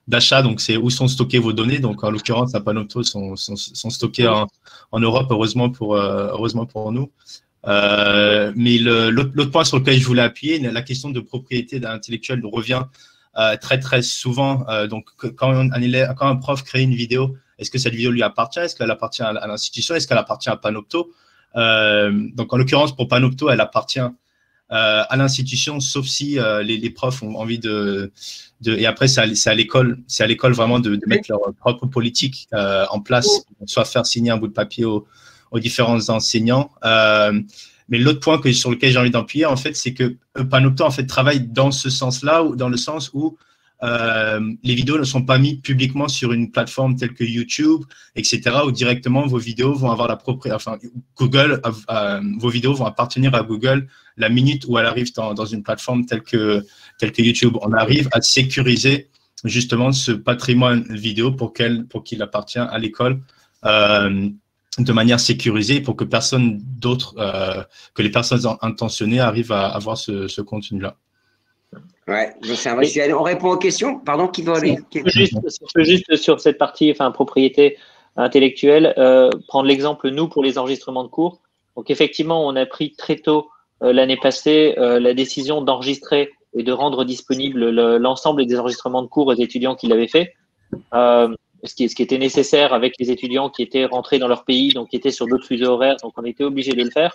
Speaker 5: d'achat. Donc, c'est où sont stockées vos données. Donc, en l'occurrence, à Panopto sont stockées en Europe, heureusement pour nous. Mais l'autre point sur lequel je voulais appuyer, la question de propriété intellectuelle revient très souvent. Donc, quand un prof crée une vidéo, est-ce que cette vidéo lui appartient? Est-ce qu'elle appartient à l'institution? Est-ce qu'elle appartient à Panopto? Donc, en l'occurrence, pour Panopto, elle appartient à l'institution, sauf si les profs ont envie et après, c'est à l'école vraiment de mettre leur propre politique en place, soit faire signer un bout de papier aux différents enseignants. Mais l'autre point sur lequel j'ai envie d'appuyer, en fait, c'est que Panopto, en fait, travaille dans ce sens-là, ou dans le sens où les vidéos ne sont pas mises publiquement sur une plateforme telle que YouTube, etc., où directement vos vidéos vont avoir Google, vos vidéos vont appartenir à Google la minute où elles arrivent dans une plateforme telle que YouTube. On arrive à sécuriser justement ce patrimoine vidéo pour qu'il appartient à l'école de manière sécurisée, pour que personne d'autre, que les personnes intentionnées arrivent à avoir ce contenu-là.
Speaker 1: Ouais, on répond aux questions. Pardon, qui veut aller?
Speaker 4: Juste sur cette partie, propriété intellectuelle, prendre l'exemple, nous, pour les enregistrements de cours. Donc, effectivement, on a pris très tôt l'année passée la décision d'enregistrer et de rendre disponible l'ensemble des enregistrements de cours aux étudiants qui l'avaient fait. Ce qui était nécessaire avec les étudiants qui étaient rentrés dans leur pays, donc qui étaient sur d'autres fuseaux horaires, donc on était obligé de le faire.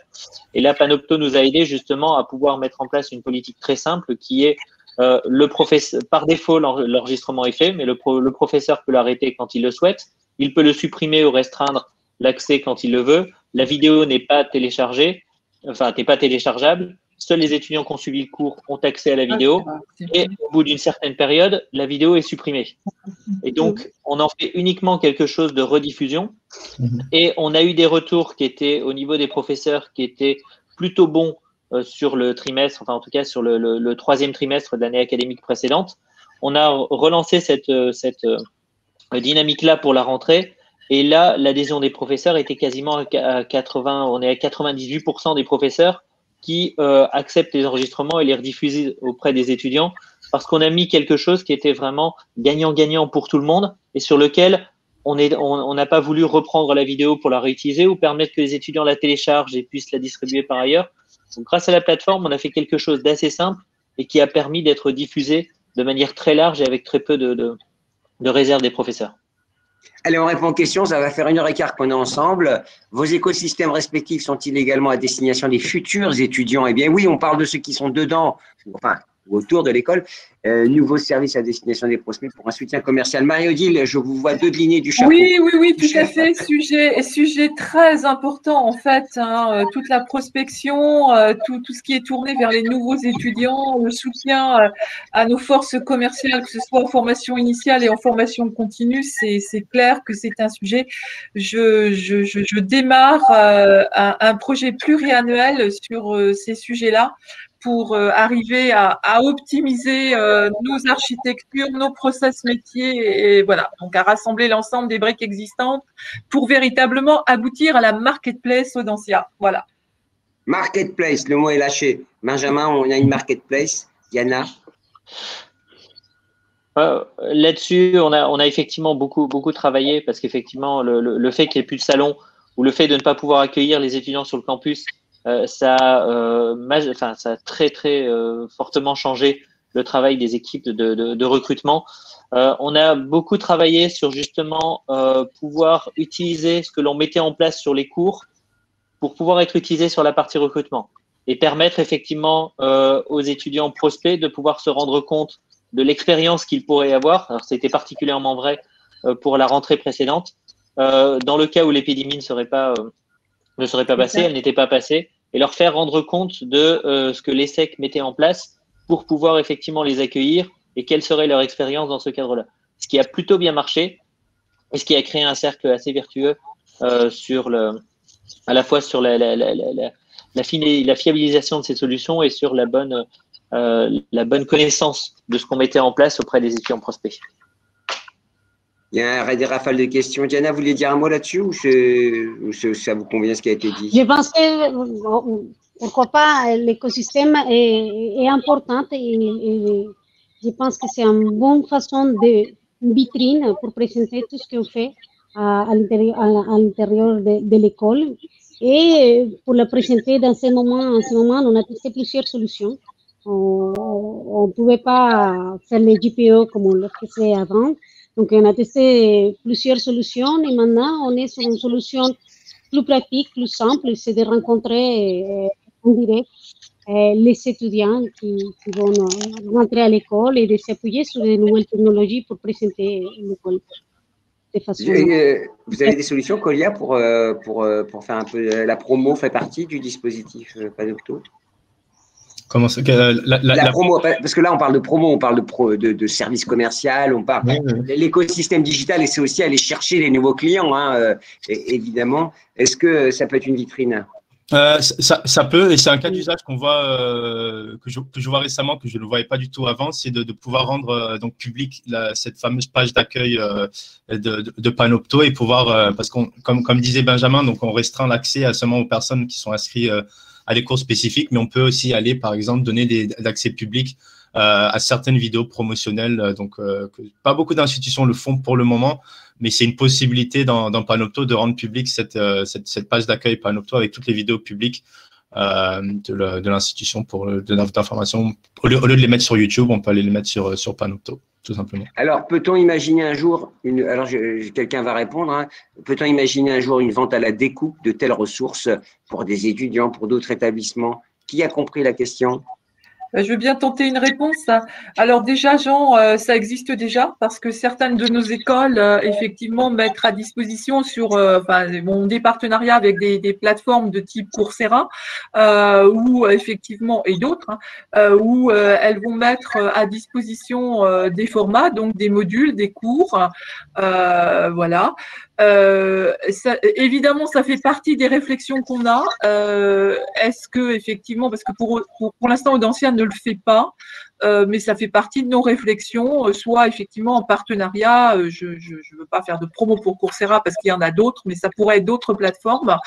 Speaker 4: Et là, Panopto nous a aidé justement à pouvoir mettre en place une politique très simple qui est le professeur, par défaut, l'enregistrement est fait, mais le professeur peut l'arrêter quand il le souhaite. Il peut le supprimer ou restreindre l'accès quand il le veut. La vidéo n'est pas téléchargée, n'est pas téléchargeable. Seuls les étudiants qui ont suivi le cours ont accès à la vidéo. Et au bout d'une certaine période, la vidéo est supprimée. Et donc, on en fait uniquement quelque chose de rediffusion. Et on a eu des retours qui étaient, au niveau des professeurs, qui étaient plutôt bons sur le trimestre, en tout cas sur le troisième trimestre de l'année académique précédente. On a relancé cette dynamique-là pour la rentrée. Et là, l'adhésion des professeurs était quasiment à 80, on est à 98% des professeurs qui acceptent les enregistrements et les rediffusent auprès des étudiants, parce qu'on a mis quelque chose qui était vraiment gagnant-gagnant pour tout le monde et sur lequel on n'a pas voulu reprendre la vidéo pour la réutiliser ou permettre que les étudiants la téléchargent et puissent la distribuer par ailleurs. Donc, grâce à la plateforme, on a fait quelque chose d'assez simple et qui a permis d'être diffusé de manière très large et avec très peu de réserve des professeurs.
Speaker 1: Allez, on répond aux questions. Ça va faire 1h15 qu'on est ensemble. Vos écosystèmes respectifs sont-ils également à destination des futurs étudiants? Eh bien, oui, on parle de ceux qui sont dedans, autour de l'école. Nouveaux services à destination des prospects pour un soutien commercial. Marie-Odile, je vous vois dodeliner du chapeau.
Speaker 3: Oui, tout à fait. Sujet très important, en fait. Toute la prospection, tout ce qui est tourné vers les nouveaux étudiants, le soutien à nos forces commerciales, que ce soit en formation initiale et en formation continue, c'est clair que c'est un sujet. Je démarre un projet pluriannuel sur ces sujets-là, pour arriver à optimiser nos architectures, nos process métiers, et voilà, donc à rassembler l'ensemble des briques existantes pour véritablement aboutir à la marketplace Audencia. Voilà.
Speaker 1: Marketplace, le mot est lâché. Benjamin, on a une marketplace. Yana?
Speaker 4: Là-dessus, on a effectivement beaucoup travaillé, parce qu'effectivement, le fait qu'il n'y ait plus de salon ou le fait de ne pas pouvoir accueillir les étudiants sur le campus, ça a très fortement changé le travail des équipes de recrutement. On a beaucoup travaillé sur justement pouvoir utiliser ce que l'on mettait en place sur les cours pour pouvoir être utilisé sur la partie recrutement et permettre effectivement aux étudiants prospects de pouvoir se rendre compte de l'expérience qu'ils pourraient avoir. Alors, c'était particulièrement vrai pour la rentrée précédente. Dans le cas où l'épidémie ne serait pas passée, elle n'était pas passée, et leur faire rendre compte de ce que l'ESSEC mettait en place pour pouvoir effectivement les accueillir et quelle serait leur expérience dans ce cadre-là. Ce qui a plutôt bien marché et ce qui a créé un cercle assez vertueux à la fois sur la fiabilisation de ces solutions et sur la bonne connaissance de ce qu'on mettait en place auprès des étudiants prospects.
Speaker 1: Il y a des rafales de questions. Diana, vous voulez dire un mot là-dessus ou ça vous convient ce qui a été dit?
Speaker 2: Je pense que, pourquoi pas, l'écosystème est important et je pense que c'est une bonne façon de vitrine pour présenter tout ce qu'on fait à l'intérieur de l'école. Et pour la présenter dans ce moment, on a testé plusieurs solutions On ne pouvait pas faire les GPO comme on le faisait avant. Donc, on a testé plusieurs solutions et maintenant, on est sur une solution plus pratique, plus simple, c'est de rencontrer en direct les étudiants qui vont rentrer à l'école et de s'appuyer sur de nouvelles technologies pour présenter l'école de façon…
Speaker 1: Vous avez des solutions, Colia, pour faire un peu la promo, fait partie du dispositif Panopto?
Speaker 5: Comment ça,
Speaker 1: la promo, parce que là, on parle de promo, on parle de service commercial, on parle de l'écosystème digital et c'est aussi aller chercher les nouveaux clients, hein, évidemment. Est-ce que ça peut être une vitrine?
Speaker 5: Ça peut, et c'est un cas d'usage qu'on voit, que je vois récemment, que je ne voyais pas du tout avant, c'est de pouvoir rendre donc public cette fameuse page d'accueil de Panopto et pouvoir, parce qu'on, comme disait Benjamin, donc on restreint l'accès seulement aux personnes qui sont inscrites à des cours spécifiques, mais on peut aussi aller, par exemple, donner l'accès public à certaines vidéos promotionnelles. Donc, pas beaucoup d'institutions le font pour le moment, mais c'est une possibilité dans Panopto de rendre public cette page d'accueil Panopto avec toutes les vidéos publiques de l'institution pour d'information. Au lieu de les mettre sur YouTube, on peut aller les mettre sur Panopto, tout simplement.
Speaker 1: Alors, peut-on imaginer un jour, quelqu'un va répondre, hein, peut-on imaginer un jour une vente à la découpe de telles ressources pour des étudiants, pour d'autres établissements? Qui a compris la question?
Speaker 3: Je veux bien tenter une réponse. Alors déjà, Jean, ça existe déjà parce que certaines de nos écoles, effectivement, mettent à disposition des partenariats avec des plateformes de type Coursera ou effectivement, et d'autres, où elles vont mettre à disposition des formats, donc des modules, des cours, voilà. Évidemment, ça fait partie des réflexions qu'on a. Est-ce que effectivement, parce que pour l'instant, Audencia ne le fait pas, mais ça fait partie de nos réflexions, soit effectivement en partenariat. Je ne veux pas faire de promo pour Coursera parce qu'il y en a d'autres, mais ça pourrait être d'autres plateformes,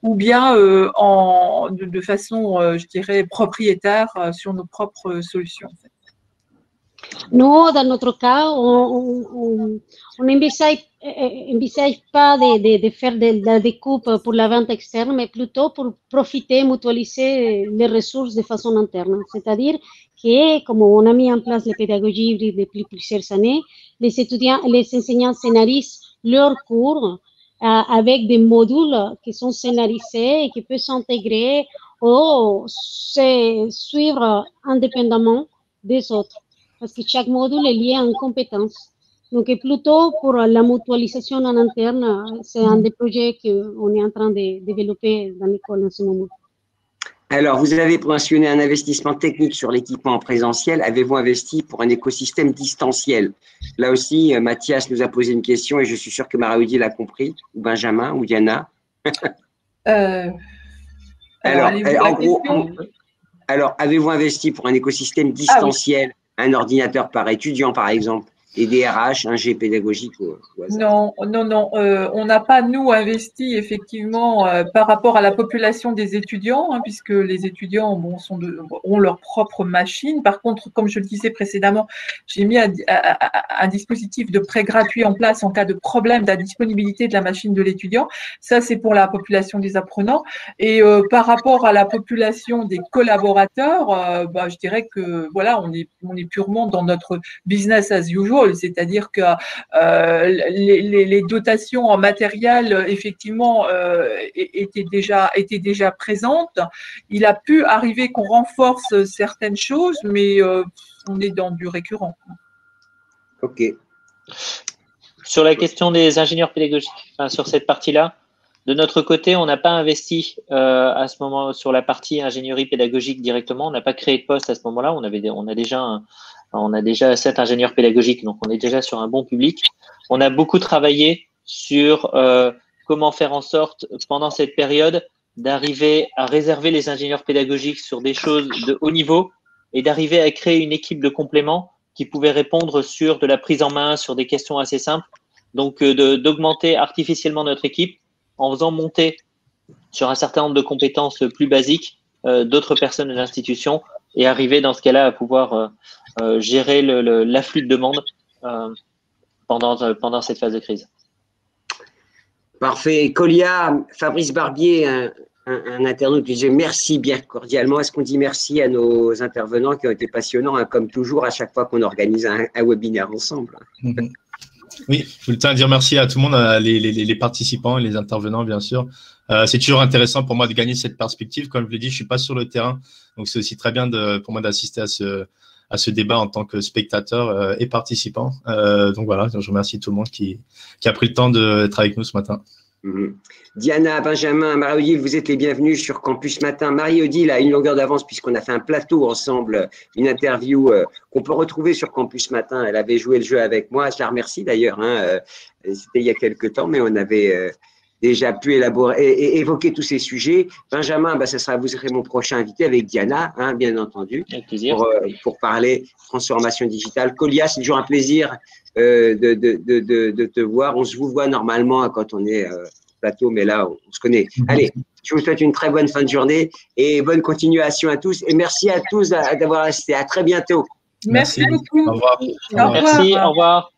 Speaker 3: ou bien de façon, je dirais, propriétaire sur nos propres solutions. En fait.
Speaker 2: Nous, dans notre cas, on n'envisage pas de faire de la découpe pour la vente externe, mais plutôt pour profiter, mutualiser les ressources de façon interne. C'est-à-dire que, comme on a mis en place la pédagogie hybride depuis plusieurs années, les enseignants scénarisent leurs cours avec des modules qui sont scénarisés et qui peuvent s'intégrer ou se suivre indépendamment des autres. Parce que chaque module est lié à une compétence. Donc, plutôt pour la mutualisation en interne, c'est un des projets qu'on est en train de développer dans l'école en ce moment.
Speaker 1: Alors, vous avez mentionné un investissement technique sur l'équipement en présentiel. Avez-vous investi pour un écosystème distanciel? Là aussi, Mathias nous a posé une question et je suis sûr que Maraoudi l'a compris, ou Benjamin, ou Diana. Alors, avez-vous investi pour un écosystème distanciel? Un ordinateur par étudiant, par exemple, et des RH, un G pédagogique au hasard?
Speaker 3: Non. On n'a pas, nous, investi effectivement par rapport à la population des étudiants, hein, puisque les étudiants ont leur propre machine. Par contre, comme je le disais précédemment, j'ai mis un dispositif de prêt gratuit en place en cas de problème de la disponibilité de la machine de l'étudiant. Ça, c'est pour la population des apprenants. Et par rapport à la population des collaborateurs, je dirais que voilà, on est purement dans notre business as usual. C'est-à-dire que les dotations en matériel, effectivement, étaient déjà présentes. Il a pu arriver qu'on renforce certaines choses, mais on est dans du récurrent.
Speaker 1: OK.
Speaker 4: Sur la question des ingénieurs pédagogiques, sur cette partie-là, de notre côté, on n'a pas investi à ce moment sur la partie ingénierie pédagogique directement. On n'a pas créé de poste à ce moment-là. On a déjà 7 ingénieurs pédagogiques, donc on est déjà sur un bon public. On a beaucoup travaillé sur comment faire en sorte, pendant cette période, d'arriver à réserver les ingénieurs pédagogiques sur des choses de haut niveau et d'arriver à créer une équipe de complément qui pouvait répondre sur de la prise en main, sur des questions assez simples. Donc, d'augmenter artificiellement notre équipe en faisant monter sur un certain nombre de compétences plus basiques d'autres personnes de l'institution et arriver dans ce cas-là à pouvoir gérer l'afflux de demande pendant cette phase de crise.
Speaker 1: Parfait. Colia, Fabrice Barbier, un internaute qui disait merci bien cordialement. Est-ce qu'on dit merci à nos intervenants qui ont été passionnants, hein, comme toujours, à chaque fois qu'on organise un webinaire ensemble?
Speaker 5: Oui, je tiens à dire merci à tout le monde, les participants et les intervenants, bien sûr. C'est toujours intéressant pour moi de gagner cette perspective. Comme je l'ai dit, je ne suis pas sur le terrain, donc c'est aussi très bien pour moi d'assister à ce débat en tant que spectateur et participant. Donc voilà, je remercie tout le monde qui a pris le temps d'être avec nous ce matin.
Speaker 1: Diana, Benjamin, Marie-Odile, vous êtes les bienvenus sur Campus Matin. Marie-Odile a une longueur d'avance puisqu'on a fait un plateau ensemble, une interview qu'on peut retrouver sur Campus Matin. Elle avait joué le jeu avec moi. Je la remercie d'ailleurs. Hein. C'était il y a quelques temps, mais on avait déjà pu élaborer et évoquer tous ces sujets. Benjamin, vous serez mon prochain invité avec Diana, hein, bien entendu,
Speaker 4: avec plaisir.
Speaker 1: Pour parler transformation digitale. Colia, c'est toujours un plaisir de te voir. On se vous voit normalement quand on est plateau, mais là, on se connaît. Allez, je vous souhaite une très bonne fin de journée et bonne continuation à tous. Et merci à tous d'avoir assisté. À très bientôt.
Speaker 3: Merci beaucoup.
Speaker 5: Au revoir.
Speaker 3: Au revoir.
Speaker 4: Merci, au revoir.